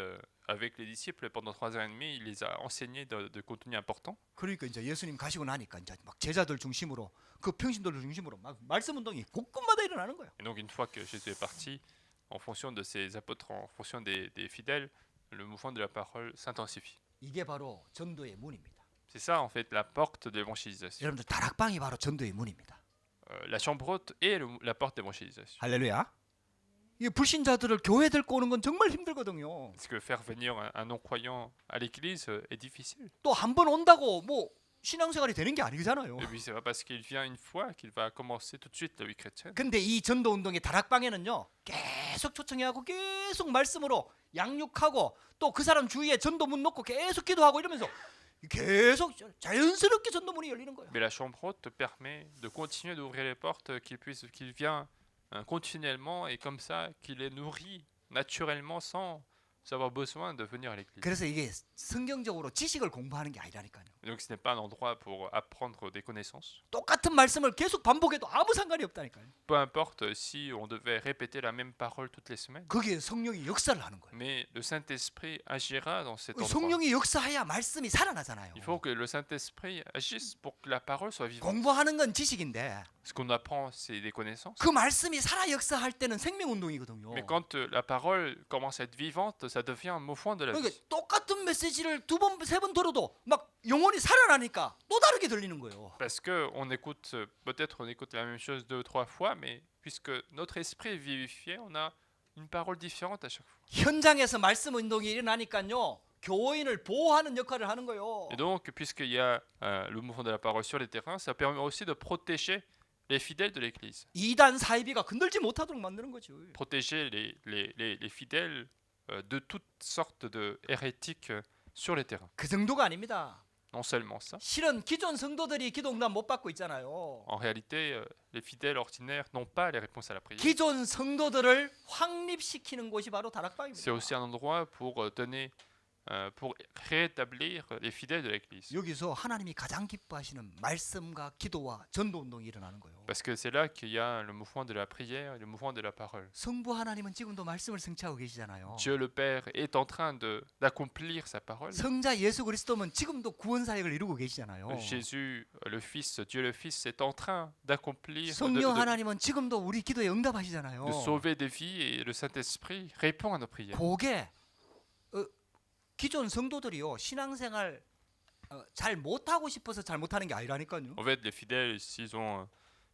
avec les disciples pendant 3 ans et demi. Il les a enseignés de contenu important. 그러니까 이제 예수님 가시고 나니까 이제 막 제자들 중심으로 그 평신도를 중심으로 막 말씀 운동이 곳곳마다 일어나는 거예요. Et donc une fois que Jésus est parti, en fonction de ses apôtres, en fonction des fidèles, le mouvement de la parole s'intensifie. 이게 바로 전도의 문입니다. C'est ça en fait la porte de l'évangélisation. 여러분들 다락방이 바로 전도의 문입니다. La chambre haute est la porte d'évangélisation. 할렐루야. 이 불신자들을 교회 데리고 오는 건 정말 힘들거든요. Parce que faire venir un non-croyant à l'église est difficile. 또 한 번 온다고 뭐 신앙생활이 되는 게 아니잖아요. Et puis c'est pas parce qu'il vient une fois qu'il va commencer tout de suite la vie chrétienne. 근데 이 전도 운동의 다락방에는요. 계속 초청하고 계속 말씀으로 양육하고 또 그 사람 주위에 전도문 놓고 계속 기도하고 이러면서 계속 자연스럽게 전도문이 열리는 거예요. Mais la chambre haute te permet de continuer d'ouvrir les portes, qu'il vient continuellement et comme ça qu'il est nourri naturellement sans avoir besoin de venir à l'église. 그래서 이게 성경적으로 지식을 공부하는 게 아니라니까요. Donc ce n'est pas un endroit pour apprendre des connaissances. 똑같은 말씀을 계속 반복해도 아무 상관이 없다니까요. Peu importe si on devait répéter la même parole toutes les semaines. 거기에 성령이 역사를 하는 거예요. Mais le Saint-Esprit agira dans cet endroit. 성령이 역사해야 말씀이 살아나잖아요. Il faut que le Saint-Esprit agisse pour que la parole soit vivante. 공부하는 건 지식인데 Ce qu'on apprend, c'est des connaissances. 그 말씀이 살아 역사할 때는 생명 운동이거든요. Mais quand la parole commence à être vivante, ça devient un mouvement de la 그러니까 vie. 똑같은 메시지를 두 번, 세 번 들어도 막 영혼이 살아나니까 또 다르게 들리는 거예요. Parce que peut-être on écoute la même chose 2 ou 3 fois, mais puisque notre esprit est vivifié, on a une parole différente à chaque fois. 현장에서 말씀 운동이 일어나니까요. 교인을 보호하는 역할을 하는 거예요. Et donc, puisqu'il y a le mouvement de la parole sur les terrains, ça permet aussi de protéger les fidèles de l'Église. 이단 사이비가 건들지 못하도록 만드는 거죠. Protéger les fidèles de toutes sortes de hérétiques sur les terrains. 그 정도가 아닙니다. Non seulement ça, 실은 기존 성도들이 기도 응답 못 받고 있잖아요. en réalité, les fidèles ordinaires n'ont pas les réponses à la prière. 기존 성도들을 확립시키는 곳이 바로 다락방입니다. C'est aussi un endroit pour rétablir les fidèles de l'Église. 여기서 하나님이 가장 기뻐하시는 말씀과 기도와 전도 운동이 일어나는 거예요. Parce que c'est là qu'il y a le mouvement de la prière et le mouvement de la parole. 성부 하나님은 지금도 말씀을 성취하고 계시잖아요. Dieu le Père est en train d'accomplir sa parole. 성자 예수 그리스도는 지금도 구원 사역을 이루고 계시잖아요. Jésus, le Fils, Dieu le Fils, est en train d'accomplir, 성령 하나님은 지금도 우리 기도에 응답하시잖아요. de sauver des vies et le Saint-Esprit répond à nos prières. 그게 기존 성도들이요 신앙생활 잘 못하고 싶어서 잘 못하는 게 아니라니까요. En fait, les fidèles,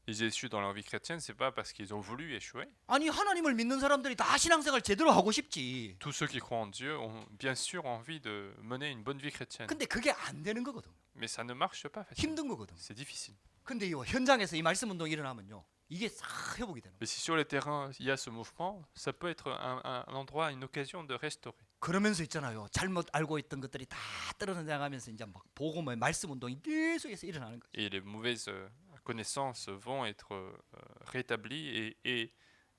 ils échouent dans leur vie chrétienne, c'est pas parce qu'ils ont voulu échouer. 아니 하나님을 믿는 사람들이 다 신앙생활 제대로 하고 싶지. Tous ceux qui croient en Dieu ont bien sûr envie de mener une bonne vie chrétienne. 근데 그게 안 되는 거거든. Mais ça ne marche pas facilement. 힘든 거거든. C'est difficile. 근데 이 현장에서 이 말씀 운동이 일어나면요. 이게 싹 회복이 되는 거예요. Mais si sur le terrain il y a ce mouvement, ça peut être un endroit, une occasion de restaurer. 그러면서 있잖아요. 잘못 알고 있던 것들이 다 떨어져나가면서 이제 막 복음의 말씀 운동이 계속해서 일어나는 거예요. Et les mauvaises connaissances vont être rétablies et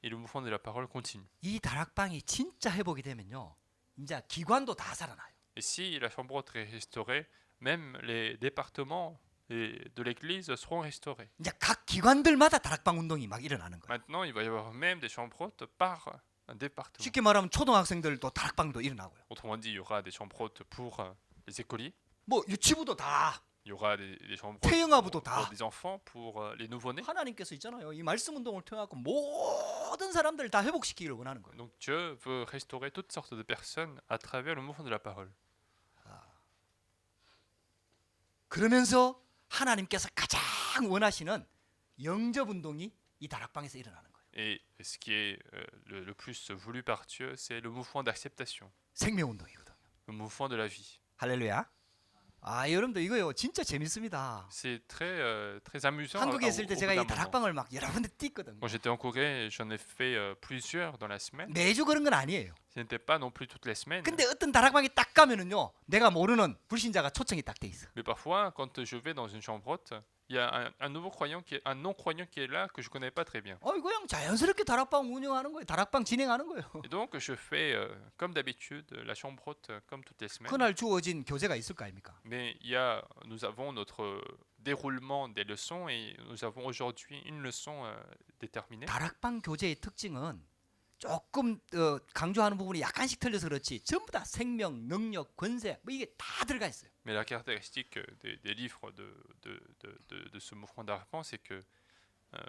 le mouvement de la parole continue. 이 다락방이 진짜 회복이 되면요. 이제 기관도 다 살아나요. Et si la chambre haute est restaurée, même les départements de l'église seront restaurés. 이제 각 기관들마다 다락방 운동이 막 일어나는 거예요. Maintenant, il va y avoir même des chambres hautes par un département. 쉽게 말하면 초등학생들도 다락방도 일어나고요. Autrement dit, il y aura des chambres hautes pour les écoliers, 뭐 유치부도 다 il y aura des chambres 태영아부도 hautes 다 pour des enfants, pour les nouveau-nés. 하나님께서 있잖아요. 이 말씀 운동을 통해 갖고 모든 사람들을 다 회복시키기를 원하는 거예요. Donc Dieu veut restaurer toutes sortes de personnes à travers le mouvement de la parole. 그러면서 하나님께서 가장 원하시는 영접 운동이 이 다락방에서 일어나는 거예요. Et ce qui est le plus voulu par Dieu, c'est le mouvement d'acceptation, 생명 운동이거든요. le mouvement de la vie. 할렐루야. 아, 여러분들 이거요. 진짜 재밌습니다. C'est très amusant. 한국에 있을 때 au 제가 bout 이 d'un moment. 다락방을 막 여러 군데 뛰거든요. Quand j'étais en Corée, j'en ai fait plusieurs dans la semaine. 매주 그런 건 아니에요. Ce n'était pas non plus toutes les semaines. 근데 어떤 다락방에 딱 가면은요. 내가 모르는 불신자가 초청이 딱 돼 있어. Mais parfois, quand je vais dans une chambre haute, il y a un non-croyant qui est là que je connais pas très bien. 이거 그냥 자연스럽게 다락방 운영하는 거예요. 다락방 진행하는 거예요. Et donc, je fais comme d'habitude la chambre haute comme toutes les semaines. 그날 주어진 교재가 있을 거 아닙니까? Mais nous avons notre déroulement des leçons et nous avons aujourd'hui une leçon déterminée. 다락방 교재의 특징은 조금 강조하는 부분이 약간씩 틀려서 그렇지 전부 다 생명, 능력, 권세 뭐 이게 다 들어가 있어요. Mais la caractéristique des livres de ce mouvement d'arpent, c'est que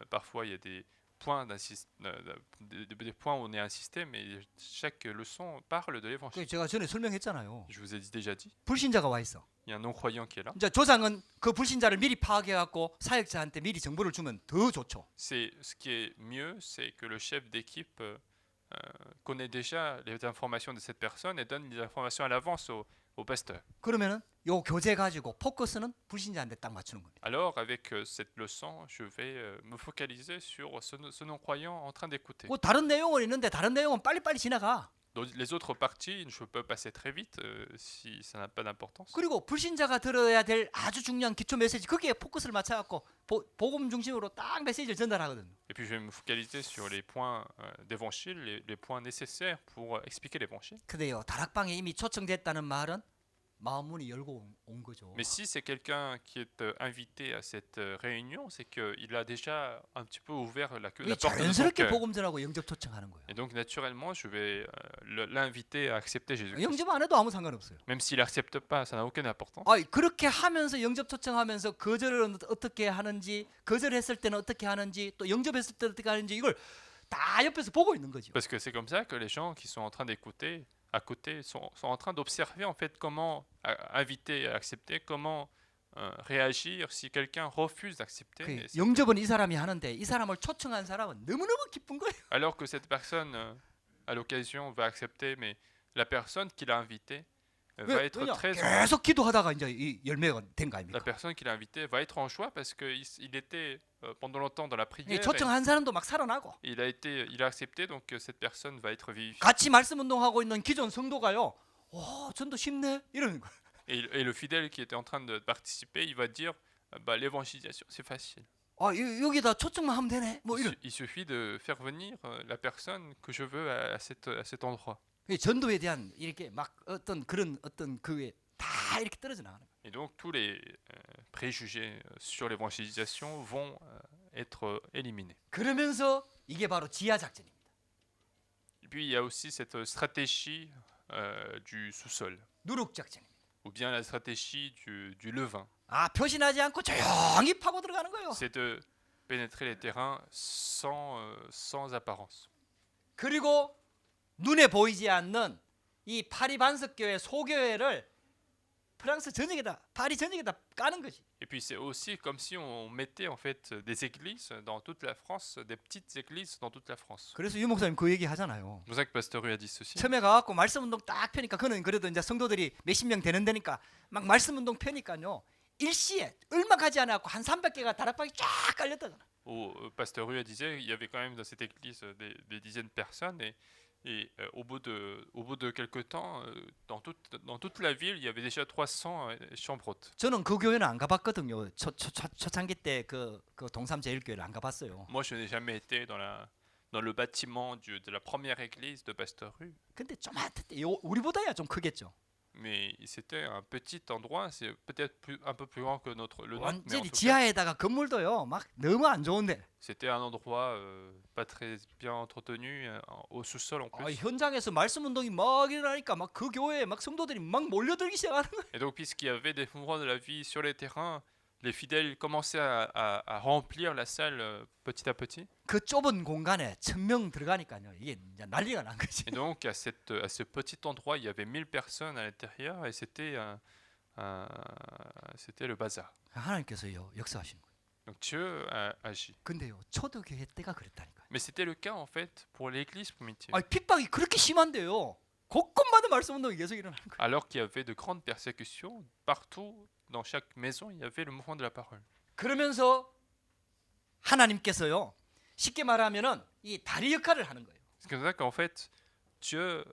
parfois il y a des points, des points où on est insisté, mais chaque leçon parle de l'évangile. 제가 전에 설명했잖아요. Je vous ai déjà dit, 불신자가 와 있어. il y a un non-croyant qui est là. 이제 조상은 그 불신자를 미리 파악해 갖고 사역자한테 미리 정보를 주면 더 좋죠. C'est ce qui est mieux, c'est que le chef d'équipe connaît déjà les informations de cette personne et donne les informations à l'avance au pasteur. 그러면은 요 교재 가지고 포커스는 불신자한테 딱 맞추는 겁니다. Alors avec cette leçon, je vais me focaliser sur ce non-croyant en train d'écouter. 뭐 다른 내용은 있는데 다른 내용은 빨리빨리 지나가. Donc, les autres parties, je peux passer très vite si ça n'a pas d'importance. 그리고 불신자가 들어야 될 아주 중요한 기초 메시지 거기에 포커스를 맞춰 갖고 복음 중심으로 딱 메시지를 전달하거든요. Et puis je vais me focaliser sur les points d'évangile, les points nécessaires pour expliquer l'évangile. 근데요 다락방에 이미 초청됐다는 말은 마음 문이 열고 온 거죠. Mais si c'est quelqu'un qui est invité à cette réunion, c'est qu'il a déjà un petit peu ouvert la porte de son 자연스럽게 cœur. 복음 전하고 영접 초청하는 거예요. Et donc naturellement, je vais l'inviter à accepter Jésus-Christ. 영접 안 해도 아무 상관없어요. Même s'il n'accepte pas, ça n'a aucune importance. 그렇게 하면서 영접 초청하면서 거절을 어떻게 하는지, 거절했을 때는 어떻게 하는지, 또 영접했을 때 어떻게 하는지 이걸 다 옆에서 보고 있는 거죠. Parce que c'est comme ça que les gens qui sont en train d'écouter à côté sont en train d'observer en fait comment inviter à accepter, comment réagir si quelqu'un refuse d'accepter. Et c'est- 영접은 이 사람이 하는데 이 사람을 초청한 사람은 너무너무 기쁜 거예요. Alors que cette personne, à l'occasion, va accepter, mais la personne qui l'a invité va être 왜냐? très... 계속 기도하다가 이제 이 열매가 된 거 La 아닙니까? personne qui l'a invité va être en joie parce qu'il était pendant longtemps dans la prière. 이 초청한 사람도 막 살아나고 Il a accepté, donc cette personne va être vivifiée. 같이 말씀 운동하고 있는 기존 성도가요. 전도 쉽네 이러는 거예요. Et le fidèle qui était en train de participer, il va dire bah, l'évangélisation, c'est facile. 여기다 초청만 하면 되네. 뭐 이런. Il suffit de faire venir la personne que je veux à cet endroit. 이 전도에 대한 이렇게 막 어떤 그게 다 이렇게 떨어져 나가는 거예요. Et donc tous les préjugés sur l'évangélisation vont être éliminés. 그러면서 이게 바로 지하 작전입니다. Et puis il y a aussi cette stratégie du sous-sol, 누룩 작전입니다. ou bien la stratégie du levain. 표신하지 않고 조용히 파고 들어가는 거예요. C'est de pénétrer les terrains sans apparence. 그리고 눈에 보이지 않는 이 파리 반석교회 소교회를 프랑스 전역에다 파리 전역에다 까는 거지. Et puis c'est aussi comme si on mettait en fait des églises dans toute la France, des petites églises dans toute la France. 그래서 유 목사님 그 얘기 하잖아요. C'est pour ça que Pasteur Rue a dit ceci. 처음에 가갖고 말씀 운동 딱 펴니까 그는 그래도 이제 성도들이 몇십 명 되는 데니까 막 말씀 운동 펴니까요. 일시에 얼마 가지 않았고 한 300개가 다락방에 쫙 깔렸다잖아. Pasteur Rue disait il y avait quand même dans cette église des dizaines de personnes et au bout de quelques temps, dans toute la ville, il y avait déjà 300 chambres hautes. 저는 그 교회는 안 가봤거든요. 초창기 때 그 동삼 제일교회를 안 가봤어요. Moi, je n'ai jamais été dans le bâtiment de la première église de Pasteur Rue, 근데 조마했대. 우리보다야 좀 크겠죠. mais c'était un petit endroit, c'est peut-être un peu plus grand que le nôtre, mais en 완전히 tout cas, 지하에다가 건물도요. 막 너무 안 좋은데. c'était un endroit pas très bien entretenu, au sous-sol en plus. 현장에서 말씀 운동이 막 일어나니까 막 그 교회에 막 성도들이 막 몰려들기 시작하는 거예요. Et donc, puisqu'il y avait des mouvements de la vie sur les terrains, les fidèles commençaient à remplir la salle petit à petit. 그 좁은 공간에 1000명 들어가니까요. 이게 이제 난리가 난 거지. Et donc, à ce petit endroit, il y avait 1000 personnes à l'intérieur et c'était le bazar. 하나님께서요 역사하시는 거예요. Donc, Dieu a agi. 근데요 초대교회 때가 그랬다니까요. Mais c'était le cas, en fait, pour l'église primitive. 아니 핍박이 그렇게 심한데요. 곳곳마다 말씀 운동이 계속 일어나는 거예요. Alors qu'il y avait de grandes persécutions, partout, dans chaque maison, il y avait le mouvement de la parole. 그러면서 하나님께서요 쉽게 말하면은 이 다리 역할을 하는 거예요. C'est comme ça qu'en fait, Dieu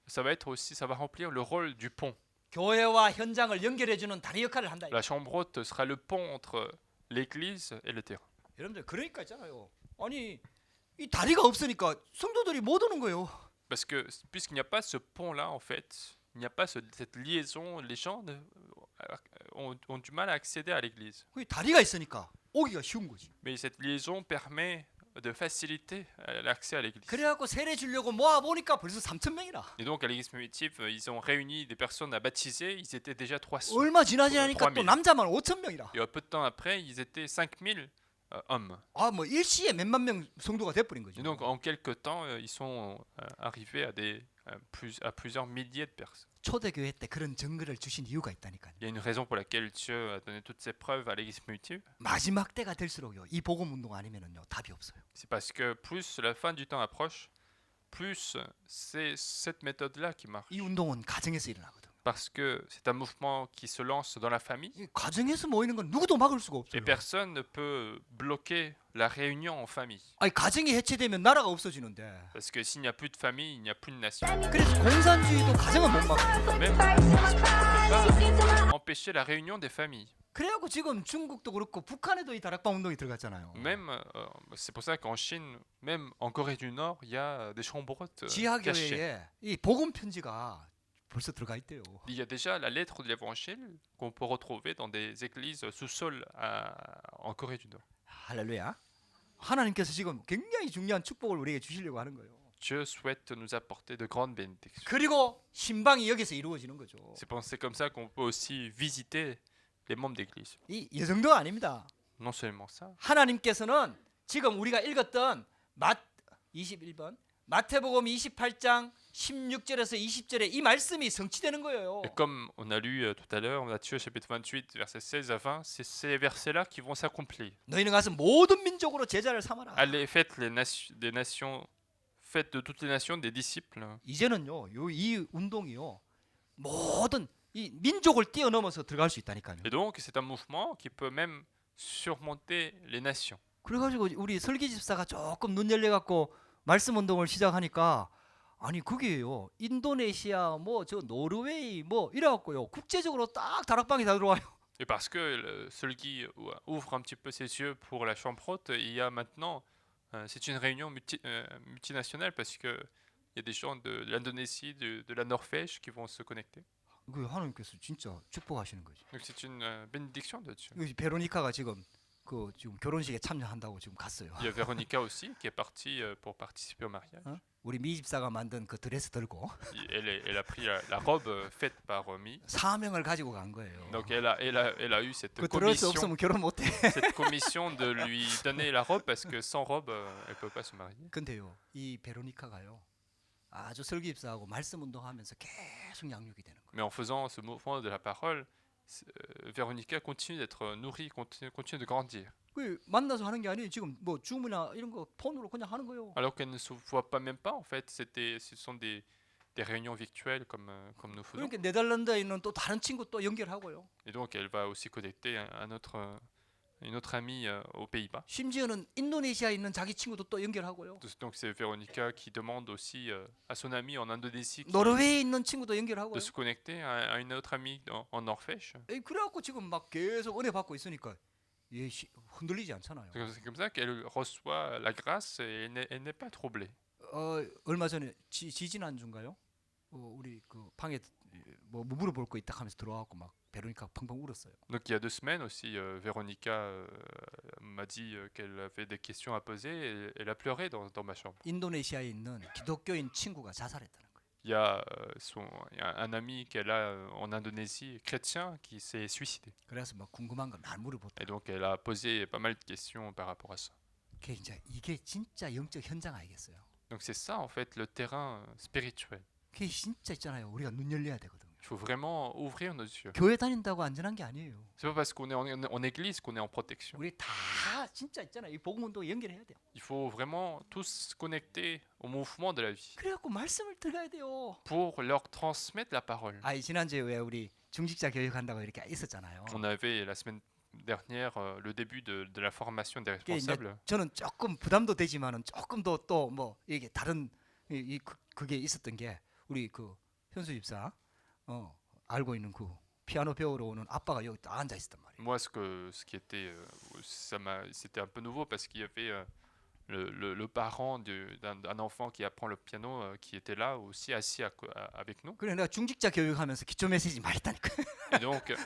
ça va remplir le rôle du pont. 교회와 현장을 연결해 주는 다리 역할을 한다. La chambre haute sera le pont entre l'église et le terrain. 여러분들 그러니까 있잖아요. 아니 이 다리가 없으니까 성도들이 못 오는 거예요. Parce que puisqu'il n'y a pas ce pont-là, en fait, il n'y a pas cette liaison, les gens ont du mal à accéder à l'église. 그 다리가 있으니까 오기가 쉬운 거지. Mais cette liaison permet de faciliter l'accès à l'église. 그래갖고 세례 주려고 모아 보니까 벌써 3,000명이라. Et donc à l'église primitive, ils ont réuni des personnes à baptiser, ils étaient déjà 300. 얼마 지나지 않으니까 또 3,000. 남자만 5,000명이라. Et peu de temps après, ils étaient 5000 hommes. 아 뭐 일시에 몇만 명 성도가 돼버린 거죠. Et donc en quelques temps, ils sont arrivés à plusieurs milliers de personnes. 초대교회 때 그런 증거를 주신 이유가 있다니까요. Il y a une raison pour laquelle Dieu a donné toutes ces preuves à l'église primitive. 마지막 때가 될수록요 이 복음 운동 아니면은요 답이 없어요. C'est parce que plus la fin du temps approche, plus c'est cette méthode-là qui marche. 이 운동은 가정에서 일어나거든. Parce que c'est un mouvement qui se lance dans la famille 이 가정에서 모이는 건 누구도 막을 수가 et 없어요. personne ne peut bloquer la réunion en famille. 아니 가정이 해체되면 나라가 없어지는데. Parce que s'il n'y a plus de famille, il n'y a plus de nation. 그래서 공산주의도 가정은 못 막아. Même on ne peut pas empêcher la réunion des familles. 그래갖고 지금 중국도 그렇고 북한에도 이 다락방 운동이 들어갔잖아요. Même, c'est pour ça qu'en Chine, même en Corée du Nord, il y a des chambres hautes 지하 cachées. 교회에 이 복음 편지가 벌써 들어가 있대요. Il y a déjà la lettre de l'évangile qu'on peut retrouver dans des églises sous-sol en Corée du Nord. 할렐루야. 하나님께서 지금 굉장히 중요한 축복을 우리에게 주시려고 하는 거예요. Dieu souhaite nous apporter de grandes bénédictions. 그리고 신방이 여기서 이루어지는 거죠. C'est comme ça qu'on peut aussi visiter les membres d'église. 이 정도가 아닙니다. Non seulement ça, 하나님께서는 지금 우리가 읽었던 21번 마태복음 28장 16절에서 20절에 이 말씀이 성취되는 거예요. et comme on a lu tout à l'heure, Matthieu chapitre 28, versets 16 à 20, c'est ces versets-là qui vont s'accomplir. 너희는 가서 모든 민족으로 제자를 삼아라. Allez, faites des nations, faites de toutes les nations des disciples. 이제는요, 이 운동이요, 모든 이 민족을 뛰어넘어서 들어갈 수 있다니까요. Et donc, c'est un mouvement qui peut même surmonter les nations. 그래가지고 우리 설기 집사가 조금 눈 열려갖고 말씀 운동을 시작하니까 아니 그게요, 인도네시아 뭐 저 노르웨이 뭐 이래갖고요, 국제적으로 딱 다락방이 다 들어와요. Et parce que Solgi ouvre un petit peu ses yeux pour la chambre haute, il y a maintenant, c'est une réunion multinationale parce que il y a des gens de l'Indonésie, de la Norvège qui vont se connecter. 그 하나님께서 진짜 축복하시는 거죠. Donc c'est une bénédiction de Dieu. 베로니카가 지금 지금 결혼식에 참여한다고 지금 갔어요. Il y a Véronica aussi qui est partie pour participer au mariage. 우리 미 집사가 만든 그 드레스 들고 Elle a pris la robe faite par Mi. 사명을 가지고 간 거예요. Donc elle a eu cette 그 드레스 commission, 없으면 결혼 못해. cette commission de lui donner la robe parce que sans robe, elle peut pas se marier. 근데요, 이 베로니카가요, 아주 설기 집사하고 말씀 운동하면서 계속 양육이 되는 거예요. Mais en faisant ce mouvement de la parole, Véronica continue d'être nourrie, continue de grandir. 그 만나서 하는 게 아니에요. 지금 뭐 줌이나 이런 거 폰으로 그냥 하는 거예요. Alors qu'elle ne se voit pas même pas en fait, ce sont des réunions virtuelles comme nous faisons. 그러니까 네덜란드에 있는 또 다른 친구 또 연결하고요. Et donc elle va aussi connecter une autre amie aux Pays-Bas. 심지어는 인도네시아에 있는 자기 친구도 또 연결하고요. Donc c'est Véronica qui demande aussi à son ami en Indonésie 노르웨이에 있는 친구도 연결하고요. de se connecter à une autre amie en Norvège. 그래갖고 지금 막 계속 은혜 받고 있으니까 얘 흔들리지 않잖아요. C'est comme ça qu'elle reçoit la grâce et elle n'est pas troublée. 얼마 전에 지지난주인가요? 우리 그 방에 뭐 물어볼 거 있다 하면서 들어와갖고 막 베로니카 펑펑 울었어요. Donc il y a 2 semaines aussi, Véronica m'a dit qu'elle avait des questions à poser et elle a pleuré dans ma chambre. 인도네시아에 있는 기독교인 친구가 자살했다는 거예요. Il y a un ami qu'elle a en Indonésie, chrétien, qui s'est suicidé. 그래서 막 궁금한 거 날 물어보다. Et donc elle a posé pas mal de questions par rapport à ça. 이게 진짜 영적 현장 아니겠어요? Donc c'est ça en fait le terrain spirituel. 그게 진짜 있잖아요. 우리가 눈 열려야 되거든요. Il faut vraiment ouvrir nos yeux. 교회 다닌다고 안전한 게 아니에요. C'est pas parce qu'on est en église qu'on est en protection. 우리 다 진짜 있잖아요. 이 복음 운동 연결해야 돼요. Il faut vraiment tous se connecter au mouvement de la vie 그래갖고 말씀을 들어야 돼요. pour leur transmettre la parole. 지난주에 왜 우리 중직자 교육한다고 이렇게 있었잖아요. On avait la semaine dernière le début de la formation des 그게 이제 responsables. 저는 조금 부담도 되지만은 조금 더 또 뭐 이게 다른 그게 있었던 게 우리 그 현수 집사 알고 있는 그 피아노 배우러 오는 아빠가 여기 딱 앉아 있었단 말이에요. Moi, ce qui était, c'était un peu nouveau parce qu'il y avait le parent d'un enfant qui apprend le piano qui était là aussi assis avec nous. 그래 내가 중직자 교육하면서 기초 메시지 말했다니까.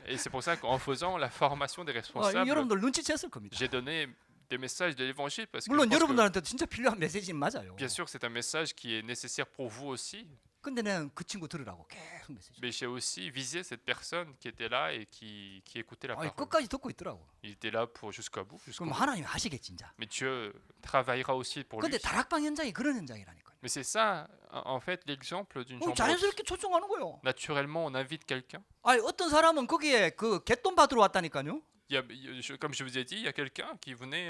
Et c'est pour ça qu'en faisant la formation des responsables, 여러분들 눈치챘을 겁니다. j'ai donné des messages de l'évangile parce que 물론 je pense que, 여러분들한테 진짜 필요한 메시지는 맞아요. bien sûr, c'est un message qui est nécessaire pour vous aussi. 근데 내가 그 친구 들으라고 계속 메시지. Mais j'ai aussi visé cette personne qui était là et qui écoutait la parole. 끝까지 듣고 있더라고. Il était là pour jusqu'au bout. 그럼 하나님이 하시겠지 진짜. Mais Dieu travaillera aussi pour lui. 근데 다락방 현장이 그런 현장이라니까요. Mais c'est ça, en fait, l'exemple d'une chambre haute. 자연스럽게 초청하는 거예요. Naturellement, on invite quelqu'un. 어떤 사람은 거기에 그 갯돈 받으러 왔다니까요. Comme je vous ai dit, il y a quelqu'un qui venait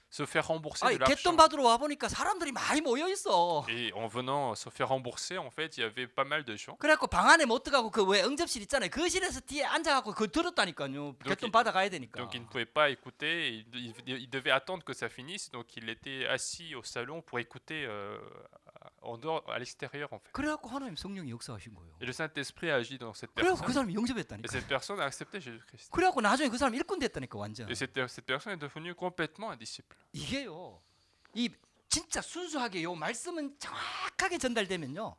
se faire rembourser de 갯돈 l'argent. 받으러 와 보니까 사람들이 많이 모여 있어. Et en venant se faire rembourser, en fait, il y avait pas mal de gens. 그래갖고 방 안에 못 들어가고 그 왜 응접실 있잖아요. 그 실에서 뒤에 앉아갖고 그 들었다니까요. 갯돈 받아가야 되니까. Donc il ne pouvait pas écouter, il devait attendre que ça finisse, donc il était assis au salon pour écouter en dehors, à l'extérieur en fait. 그래갖고 하나님 성령이 역사하신 거예요. Et le Saint-Esprit a agi dans cette 그래갖고 그 personne. 사람이 Et 영접했다니까. cette personne a accepté Jésus-Christ. 그래갖고 나중에 그 사람 일꾼 됐다니까 완전. Et cette personne est devenue complètement un disciple. 이게요. 이 진짜 순수하게 요 말씀은 정확하게 전달되면요.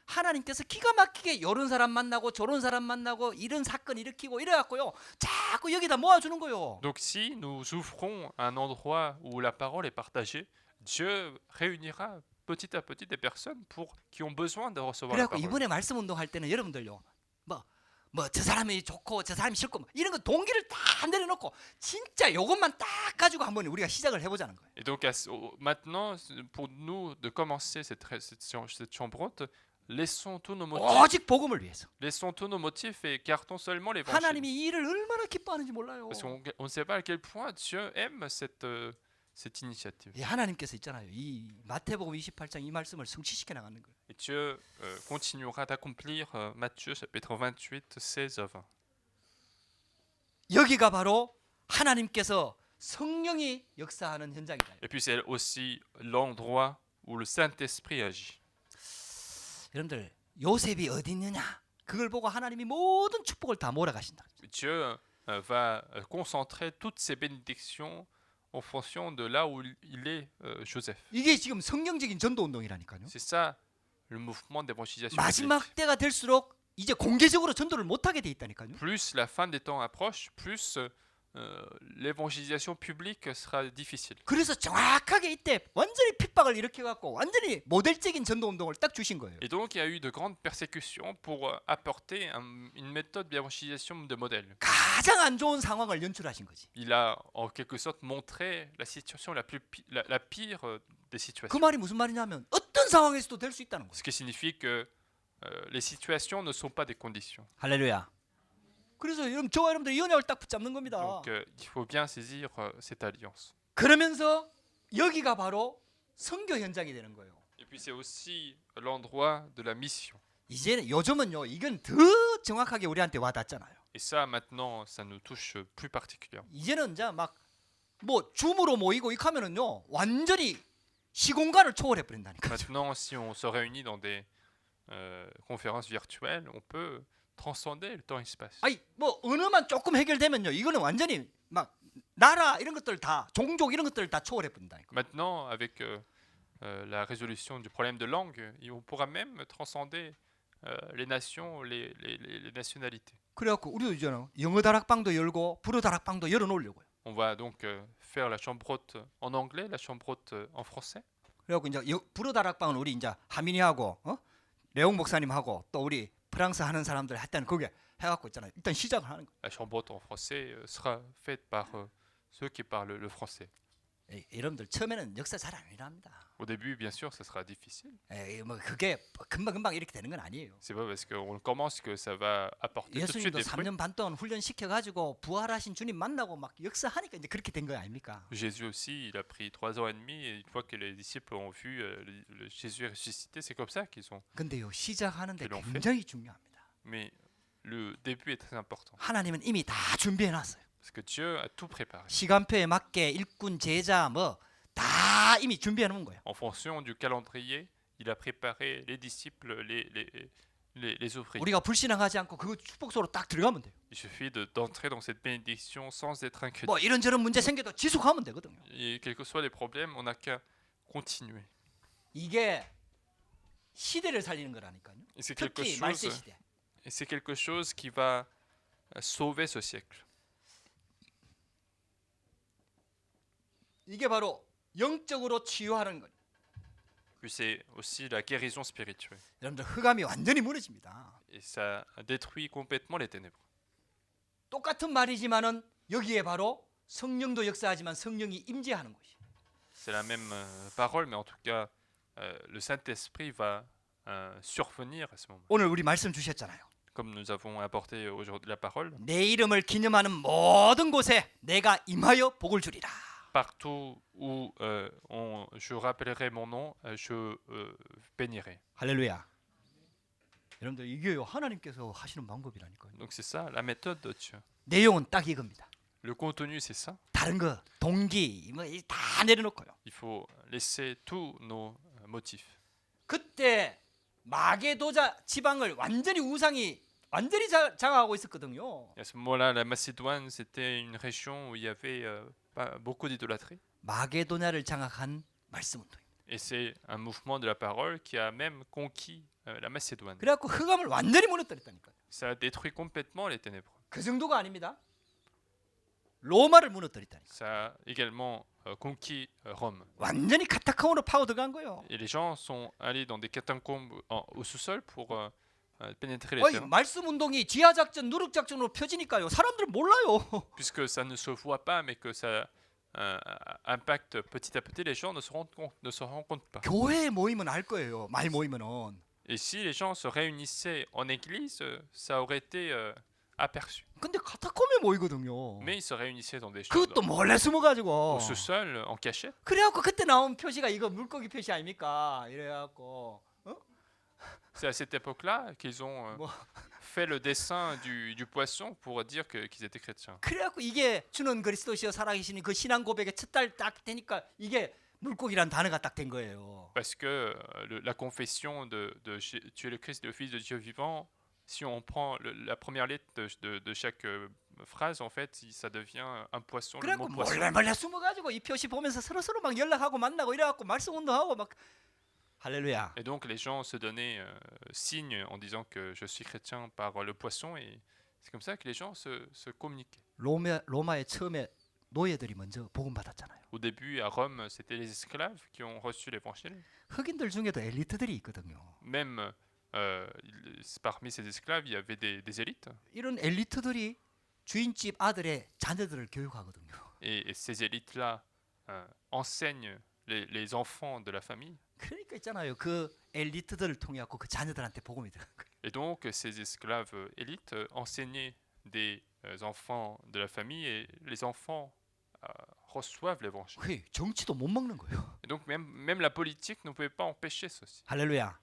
하나님께서 기가 막히게 요런 사람 만나고 저런 사람 만나고 이런 사건 일으키고 이래갖고요. 자꾸 여기다 모아주는 거예요. Donc si nous ouvrons un endroit où la parole est partagée, Dieu réunira petit à petit des personnes qui ont besoin de recevoir la 그래갖고 parole. 이번에 말씀 운동할 때는 여러분들요. 뭐 저 사람이 좋고 저 사람이 싫고 이런 거 동기를 다 내려놓고 진짜 요것만 딱 가지고 한번 우리가 시작을 해보자는 거예요. Et donc maintenant, pour nous de commencer cette chambre haute, laissons tous nos motifs, 오직 복음을 위해서. laissons tous nos motifs et cartons seulement l'évangile. 하나님이 이 일을 얼마나 기뻐하는지 몰라요. Parce qu'on ne sait pas à quel point Dieu aime cette initiative. 예, 하나님께서 있잖아요. 이 마태복음 28장 이 말씀을 성취시켜 나가는 거예요. Et Dieu continuera d'accomplir Matthieu chapitre 28, 16 à 20. 여기가 바로 하나님께서 성령이 역사하는 현장이다. Et puis c'est aussi l'endroit où le Saint-Esprit agit. 여러분들 요셉이 어디 있느냐? 그걸 보고 하나님이 모든 축복을 다 몰아가신다. Dieu va concentrer toutes ses bénédictions en fonction de là où il est, Joseph. 이게 지금 성령적인 전도 운동이라니까요. C'est ça le mouvement d'évangélisation. 마지막 biblique. 때가 될수록 이제 공개적으로 전도를 못 하게 돼 있다니까요. Plus la fin des temps approche, plus l'évangélisation publique sera difficile. 그래서 정확하게 이때 완전히 핍박을 일으켜 갖고 완전히 모델적인 전도 운동을 딱 주신 거예요. Et donc il y a eu de grandes persécutions pour apporter une méthode d'évangélisation de modèle. 가장 안 좋은 상황을 연출하신 거지. Il a en quelque sorte montré la situation la pire des 그 situations. 말이 무슨 말이냐면 어떤 상황에서도 될 수 있다는 거예요. Ce qui signifie que les situations ne sont pas des conditions. 할렐루야. 그래서 저와 여러분들 이 은혜를 딱 붙잡는 겁니다. Donc il faut bien saisir cette alliance. 그러면서 여기가 바로 선교 현장이 되는 거예요. Et puis c'est aussi l'endroit de la mission. 이제는 요즘은요 이건 더 정확하게 우리한테 와닿잖아요. Et ça maintenant, ça nous touche plus particulièrement. 이제는 이제 막 뭐 줌으로 모이고 이렇게 하면은요 완전히 시공간을 초월해 버린다니까. Maintenant, si on se réunit dans des conférences virtuelles, on peut transcender le temps et l'espace. 아니 뭐 언어만 조금 해결되면요 이거는 완전히 막 나라 이런 것들 다 종족 이런 것들 다 초월해 버린다니까. Maintenant, avec la résolution du problème de langue, on pourra même transcender les nations, les nationalités. 그래갖고 우리도 이제는 영어 다락방도 열고 불어 다락방도 열어놓으려고요. On va donc faire la chambre haute en anglais, la chambre haute en français. 그래갖고 이제 불어 다락방은 우리 이제 하민이하고 레옹 목사님하고 또 우리 프랑스 하는 사람들 했다는 거기에 해갖고 있잖아요. 일단 시작을 하는 거예요. La chambre haute en français sera faite par ceux qui parlent le français. 여러분들 처음에는 역사 잘 안 일어납니다. Au début, bien sûr, ça sera difficile. 뭐 그게 금방 이렇게 되는 건 아니에요. C'est pas parce qu'on commence que ça va apporter tout de suite 예수님도 des fruits. 3년 반 동안 훈련 시켜가지고 부활하신 주님 만나고 막 역사하니까 이제 그렇게 된 거 아닙니까? Jésus aussi, il a pris 3 ans et demi, et une fois que les disciples ont vu Jésus ressuscité, c'est comme ça qu'ils ont. 근데요 시작하는데 그런 굉장히 중요합니다. Mais le début est très important, 하나님은 이미 다 준비해놨어요. parce que Dieu a tout préparé. 시간표에 맞게 일꾼 제자 뭐 다 이미 준비해놓은 거예요. En fonction du calendrier, il a préparé les disciples, les ouvriers. 우리가 불신앙하지 않고 그 축복소로 딱 들어가면 돼요. Il suffit d'entrer dans cette bénédiction sans être incrédule. 뭐 이런저런 문제 생겨도 지속하면 되거든요. Et quels que soient les problèmes, on n'a qu'à continuer. 이게 시대를 살리는 거라니까요. Et c'est quelque 특히 말세 chose, 시대. et c'est quelque chose qui va sauver ce siècle. 이게 바로 영적으로 치유하는 거예요. Puis c'est aussi la guérison spirituelle. 여러분들 흑암이 완전히 무너집니다. Et ça détruit complètement les ténèbres. 똑같은 말이지만은 여기에 바로 성령도 역사하지만 성령이 임재하는 것이. C'est la même parole, mais en tout cas, le Saint-Esprit va survenir à ce moment. 오늘 우리 말씀 주셨잖아요. Comme nous avons apporté aujourd'hui la parole, 내 이름을 기념하는 모든 곳에 내가 임하여 복을 주리라. partout où je rappellerai mon nom, je bénirai. 할렐루야. 여러분들 이게요 하나님께서 하시는 방법이라니까요. Donc c'est ça, la méthode de Dieu. 내용은 딱 이겁니다. Le contenu, c'est ça. 다른 거 동기 뭐 다 내려놓고요. Il faut laisser tous nos motifs. 그때 마게도자 지방을 완전히 우상이 완전히 장악하고 있었거든요. Et à ce moment-là, la Macédoine, c'était une région où il y avait pas beaucoup d'idolâtrie. 마게도냐를 장악한 말씀 운동. Et c'est un mouvement de la parole qui a même conquis la Macédoine. 그래갖고 흑암을 완전히 무너뜨렸다니까요. Ça a détruit complètement les ténèbres. 그 정도가 아닙니다. 로마를 무너뜨렸다니까. Ça a également conquis Rome. 완전히 카타콤으로 파고 들어간 거예요. Et les gens sont allés dans des catacombes au sous-sol pour pénétrer les 어이, terrains. 말씀 운동이 지하 작전, 누룩 작전으로 펴지니까요. 사람들 몰라요. Puisque ça ne se voit pas, mais que ça impacte petit à petit, les gens ne se rendent compte pas. 교회에 모이면 알 거예요. 많이 모이면은. Et si les gens se réunissaient en église, ça aurait été aperçu. 근데 카타콤에 모이거든요. Mais ils se réunissaient dans des 그것도 chambres, 몰래 숨어가지고. au sous-sol, en cachette. 그래갖고 그때 나온 표시가 이거 물고기 표시 아닙니까? 이래갖고. C'est à cette époque-là qu'ils ont 뭐. fait le dessin du poisson pour dire qu'ils étaient chrétiens. 그래갖고 이게 주는 그리스도시여 살아계시니 그 신앙 고백의 첫 달 딱 되니까 이게 물고기란 단어가 딱 된 거예요. Parce que la confession tu es le Christ, le Fils de Dieu vivant, si on prend la première lettre de chaque phrase, en fait, ça devient un poisson, le 그래갖고 mot poisson. 몰래 숨어가지고 이 표시 보면서 서로 막 연락하고 만나고 이래갖고 말씀 운동하고 막 할렐루야. Et donc les gens se donnaient signe en disant que je suis chrétien par le poisson, et c'est comme ça que les gens se communiquaient. 로마에 처음에 노예들이 먼저 복음 받았잖아요. Au début, à Rome, c'était les esclaves qui ont reçu l'évangile. 흑인들 중에도 엘리트들이 있거든요. Même parmi ces esclaves, il y avait des élites. 이런 엘리트들이 주인집 아들의 자녀들을 교육하거든요. Et ces élites-là enseignent les enfants de la famille. 그러니까 있잖아요. 그 엘리트들을 통해 갖고 그 자녀들한테 복음이 들어간 거예요. Et donc, ces esclaves élites enseignaient des enfants de la famille, et les enfants reçoivent l'évangile. 그 정치도 못 먹는 거예요. Et donc, même la politique ne pouvait pas empêcher ceci. 할렐루야.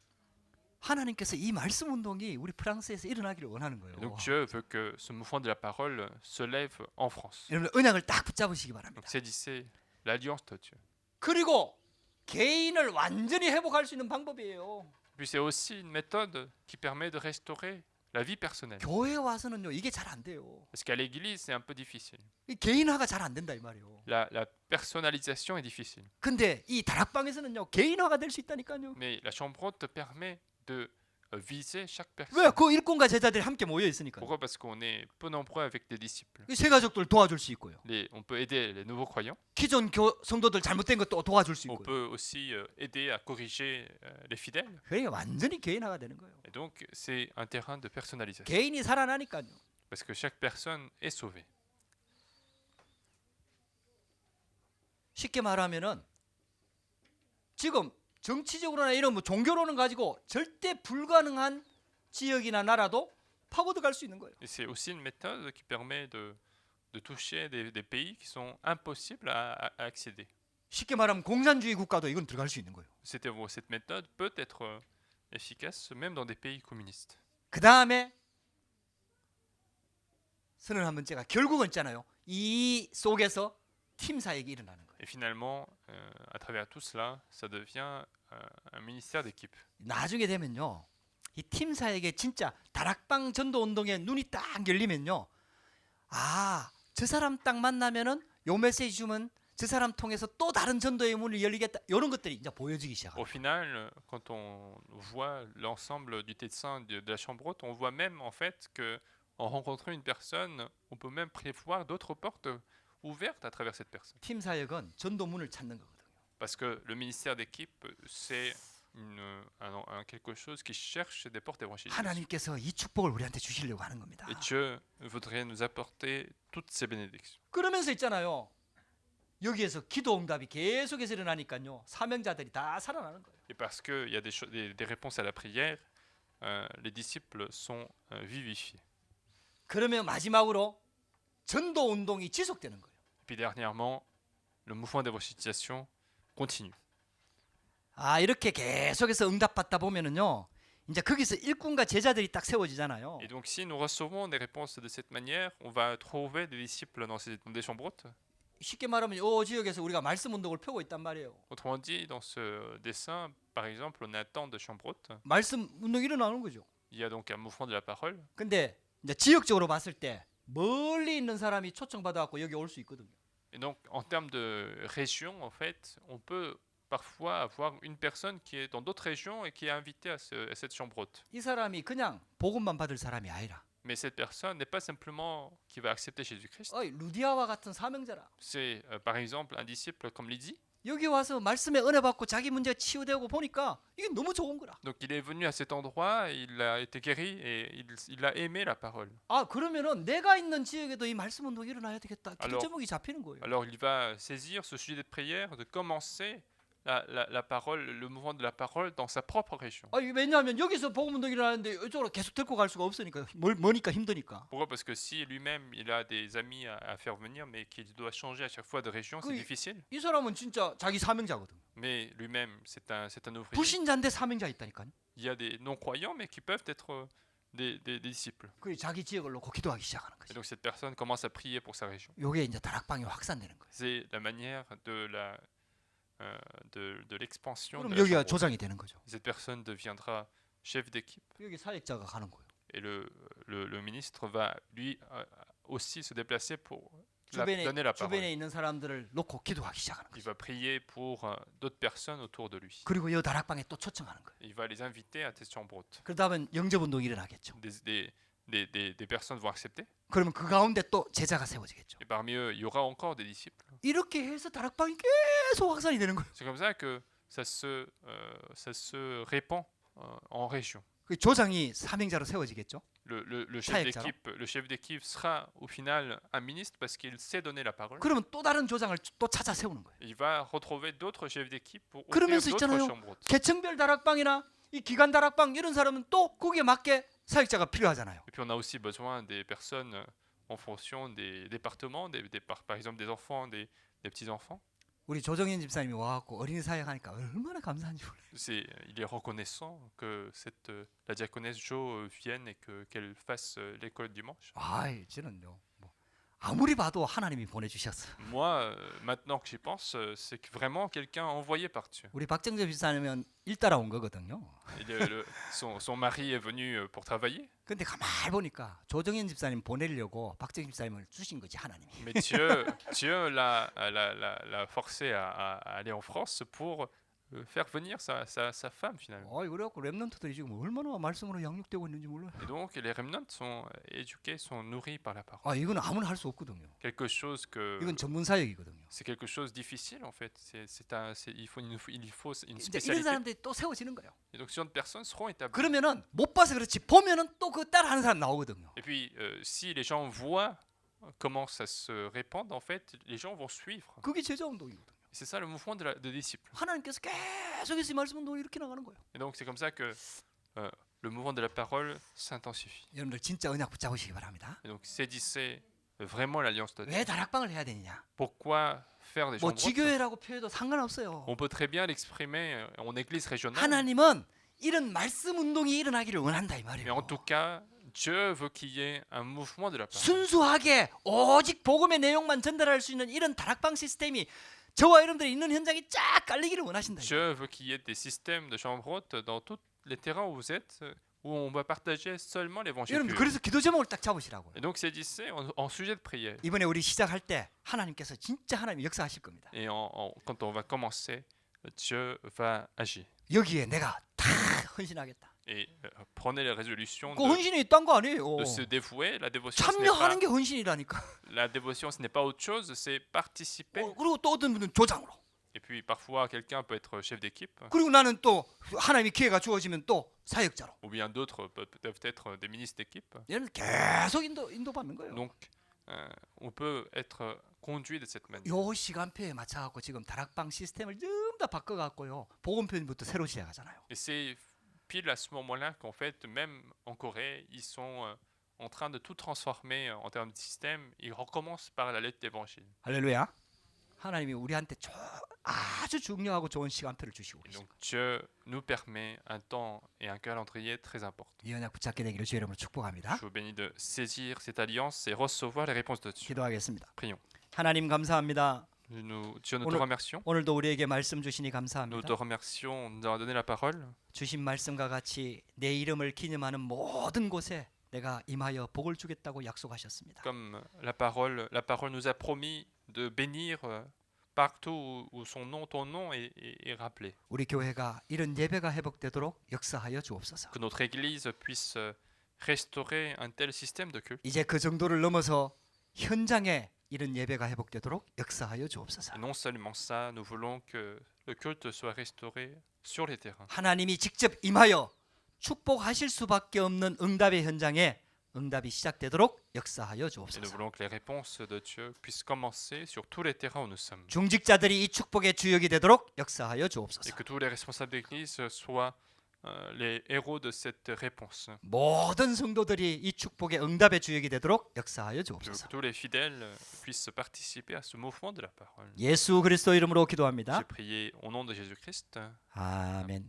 하나님께서 이 말씀 운동이 우리 프랑스에서 일어나기를 원하는 거예요. Et donc Dieu veut que ce mouvement de la parole se lève en France. 여러분 언약을 딱 붙잡으시기 바랍니다. Donc saisissez l'alliance de Dieu. 그리고 개인을 완전히 회복할 수 있는 방법이에요. Puis c'est aussi une méthode qui permet de restaurer la vie personnelle. 교회 와서는요 이게 잘 안 돼요. Parce qu'à l'église, c'est un peu difficile. 이 개인화가 잘 안 된다 이 말이에요. La personnalisation est difficile. 근데 이 다락방에서는요 개인화가 될 수 있다니까요. Mais la chambre haute te permet de viser chaque 왜? personne. 그 일꾼과 제자들이 함께 모여 있으니까. Pourquoi? Parce qu'on est peu nombreux avec des disciples. 새 가족들 도와줄 수 있고요. On peut aider les nouveaux croyants. 기존 성도들 잘못된 것도 도와줄 수 On 있고요. peut aussi aider à corriger les fidèles. 그러니까 완전히 개인화가 되는 거예요. Et donc, c'est un terrain de personnalisation. 개인이 살아나니까요. Parce que chaque personne est sauvée. 쉽게 말하면은 지금 정치적으로나 이런 뭐 종교로는 가지고 절대 불가능한 지역이나 나라도 파고들 갈 수 있는 거예요. Et c'est aussi une méthode qui permet de toucher des pays qui sont impossibles à accéder. 쉽게 말하면 공산주의 국가도 이건 들어갈 수 있는 거예요. Cette méthode peut être efficace même dans des pays communistes. 그 다음에 선언한 문제가 결국은 있잖아요. 이 속에서 팀 사역이 일어나는 거예요. Et finalement, à travers tout cela, ça devient un ministère d'équipe. 나중에 되면요, 이 팀 사역에 진짜 다락방 전도 운동에 눈이 딱 열리면요, 아, 저 사람 딱 만나면은 요 메시지 주면 저 사람 통해서 또 다른 전도의 문을 열리겠다. 이런 것들이 이제 보여지기 시작합니다. Au final, quand on voit l'ensemble du dessin de la chambre haute, on voit même en fait que en rencontrant une personne, on peut même prévoir d'autres portes ouvertes à travers cette personne. 팀 사역은 전도 문을 찾는 거거든요. Parce que le ministère d'équipe, c'est quelque chose qui cherche des portes évangéliques. 하나님께서 이 축복을 우리한테 주시려고 하는 겁니다. Et Dieu voudrait nous apporter toutes ces bénédictions. 그러면서 있잖아요. 여기에서 기도 응답이 계속해서 일어나니까요. 사명자들이 다 살아나는 거예요. Et parce qu'il y a des réponses à la prière, les disciples sont vivifiés. 그러면 마지막으로 전도 운동이 지속되는 거예요. Et puis dernièrement, le mouvement d'évangélisation continue. 아, 이렇게 계속해서 응답받다 보면은요. 이제 거기서 일꾼과 제자들이 딱 세워지잖아요. Et donc si nous recevons des réponses de cette manière, on va trouver des disciples dans des chambres hautes. 쉽게 말하면 이 지역에서 우리가 말씀 운동을 펴고 있단 말이에요. Autrement dit, dans ce dessin, par exemple, on attend de chambre haute. 말씀 운동이 일어나는 거죠. Il y a donc un mouvement de la parole. 근데 이제 지역적으로 봤을 때 멀리 있는 사람이 초청받아 갖고 여기 올 수 있거든요. Et donc, en termes de région, en fait, on peut parfois avoir une personne qui est dans d'autres régions et qui est invitée à cette chambre haute. 이 사람이 그냥 복음만 받을 사람이 아니라 Mais cette personne n'est pas simplement qui va accepter Jésus-Christ. 루디아와 같은 사명자라. C'est par exemple un disciple comme Lydie. 여기 와서 말씀에 은혜 받고 자기 문제가 치유되고 보니까 이게 너무 좋은 거라. Donc il est venu à cet endroit, il a été guéri et il a aimé la parole. 아, 그러면은 내가 있는 지역에도 이 말씀 운동이 일어나야 되겠다. 기도 Alors- 제목이 잡히는 거예요. Alors il va saisir ce sujet de prière, de commencer la parole, le mouvement de la parole dans sa propre région. 아, 왜냐하면 여기서 복음 운동이 일어나는데 이쪽으로 계속 데리고 갈 수가 없으니까 머니까 힘드니까. Pourquoi? Parce que si lui-même il a des amis à faire venir, mais qu'il doit changer à chaque fois de région, c'est Oui. difficile. 이 사람은 진짜 자기 사명자거든. Mais lui-même, c'est un ouvrier. 불신자인데 사명자 있다니까요. Il y a des non-croyants, mais qui peuvent être des disciples. 그 자기 지역을 놓고 기도하기 시작하는 Et 거죠. donc cette personne commence à prier pour sa région. 요게 이제 다락방이 확산되는 거예요. C'est la manière de l'expansion de 그럼 la 여기가 chambre haute. 조장이 되는 거죠. Cette personne deviendra chef d'équipe. 여기 사역자가 가는 거예요. Et le ministre va lui aussi se déplacer pour 주변에 donner la parole. 주변에 있는 사람들을 놓고 기도하기 시작하는 Il 거죠. va prier pour d'autres personnes autour de lui. 그리고 이 다락방에 또 초청하는 거예요. Il va les inviter à cette chambre haute. 그러다 보면 영접 운동이 일어나겠죠. Des personnes vont accepter. 그러면 그 가운데 또 제자가 세워지겠죠. Et parmi eux, il y aura encore des disciples. 이렇게 해서 다락방이 계속 확산이 되는 거예요. C'est comme ça que ça se répand en région. 그 조장이 사명자로 세워지겠죠. Le 사역자로. chef d'équipe sera au final un ministre parce qu'il sait donner la parole. 그러면 또 다른 조장을 또 찾아 세우는 거예요. Il va retrouver d'autres chefs d'équipe pour ouvrir 그러면서 d'autres 있잖아요. chambres hautes. 개청별 다락방이나 이 기간 다락방 이런 사람은 또 거기에 맞게 사역자가 필요하잖아요. Et puis on a aussi besoin des personnes en fonction des départements, par exemple des enfants, des petits-enfants. 우리 조정현 집사님이 와갖고 어린이 사역하니까 얼마나 감사한지 몰라요. Il est reconnaissant que la diaconesse Jo vienne et qu'elle fasse l'école dimanche. 아이, 저는요. 뭐 아무리 봐도 하나님이 보내주셨어. Moi, maintenant que j'y pense, c'est que vraiment quelqu'un envoyé par Dieu. 우리 박정재 집사님은 일 따라 온 거거든요. Son mari est venu pour travailler, 근데 가만히 보니까 조정현 집사님 보내려고 박정현 집사님을 주신 거지 하나님이. mais Dieu l'a forcé à aller en France pour faire venir sa femme finalement. 그래갖고 렘넌트들이 지금 얼마나 말씀으로 양육되고 있는지 몰라요. Et donc les remnants sont éduqués, sont nourris par la parole. 이건 아무나 할 수 없거든요. Quelque chose que 이건 전문 사역이거든요. c'est quelque chose de difficile en fait. Il faut une 이제 이런 spécialité. 사람들이 또 세워지는 거예요. Et donc ce genre de personnes seront établies. 그러면은 못 봐서 그렇지 보면은 또 그 따라하는 사람 나오거든요. Et puis si les gens voient comment ça se répand, en fait, les gens vont suivre. 그게 제자 운동이거든요. C'est ça le mouvement de disciples. 하나님께서 계속해서 이 말씀 운동을 이렇게 나가는 거예요. Et donc c'est comme ça que le mouvement de la parole s'intensifie. 여러분들 진짜 언약 붙잡으시기 바랍니다. Et donc saisissez vraiment l'alliance de Dieu. 왜 다락방을 해야 되느냐? Pourquoi faire des 뭐 chambres hautes? 지교회라고 표현해도 상관없어요. On peut très bien l'exprimer en église régionale. 하나님은 이런 말씀 운동이 일어나기를 원한다 이 Mais 말이에요. en tout cas, Dieu veut qu'il y ait un mouvement de la parole. 순수하게 오직 복음의 내용만 전달할 수 있는 이런 다락방 시스템이 저와 여러분들이 있는 현장에 쫙 깔리기를 원하신다. Dieu veut qu'il y ait des systèmes de chambres hautes dans tous les terrains où vous êtes, où on va partager seulement l'évangile 여러분 pur. 그래서 기도 제목을 딱 잡으시라고요. Et donc saisissez en sujet de prière. 이번에 우리 시작할 때 하나님께서 진짜 하나님 역사하실 겁니다. Et quand on va commencer, Dieu va agir. 여기에 내가 다 헌신하겠다. Et prenez la résolution 그 헌신이 있단 거 아니에요. de se dévouer. La dévotion, 참여하는 게 헌신이라니까. ce n'est pas autre chose, c'est participer. 그리고 또 어떤 분은 조장으로. Et puis parfois, quelqu'un peut être chef d'équipe, 그리고 나는 또 하나님의 기회가 주어지면 또 사역자로. ou bien d'autres peuvent être des ministres d'équipe. 얘는 계속 인도받는 거예요. Donc, on peut être conduit de cette manière. 요 시간표에 맞춰갖고 지금 다락방 시스템을 전부 다 바꿔갖고요. 복음편부터 새로 시작하잖아요. Et c'est pile à ce moment-là qu'en fait, même en Corée, ils sont en train de tout transformer en termes de système. Ils recommencent par la lettre d'évangile. 할렐루야. 하나님이 우리한테 아주 중요하고 좋은 시간표를 주시고 Et 계십니다. donc Dieu nous permet un temps et un calendrier très important. 이 언약 붙잡게 되기를 주의 이름으로 축복합니다. Je vous bénis de saisir cette alliance et recevoir les réponses de Dieu. 기도하겠습니다. Prions. 하나님 감사합니다. Dieu, nous te 오늘- remercions. 오늘도 우리에게 말씀 주시니 Nous 감사합니다. te remercions de nous avoir donné la parole. 주신 말씀과 같이 내 이름을 기념하는 모든 곳에 내가 임하여 복을 주겠다고 약속하셨습니다. Comme la parole nous a promis de bénir partout où son nom, ton nom est rappelé. 우리 교회가 이런 예배가 회복되도록 역사하여 주옵소서. Que notre Église puisse restaurer un tel système de culte. 이제 그 정도를 넘어서 현장에 이런 예배가 회복되도록 역사하여 주옵소서. Et non seulement ça, nous voulons que le culte soit restauré sur les terrains. 하나님이 직접 임하여 축복하실 수밖에 없는 응답의 현장에 응답이 시작되도록 역사하여 Et nous 주옵소서. voulons que les réponses de Dieu puissent commencer sur tous les terrains où nous sommes. 중직자들이 이 축복의 주역이 되도록 역사하여 Et 주옵소서. que tous les responsables d'église soient les héros de cette réponse. 모든 성도들이 이 축복의 응답의 주역이 되도록 역사하여 Que 주옵소서. tous les fidèles puissent participer à ce mouvement de la parole. 예수 그리스도 이름으로 J'ai 기도합니다. prié au nom de Jésus-Christ. 아멘.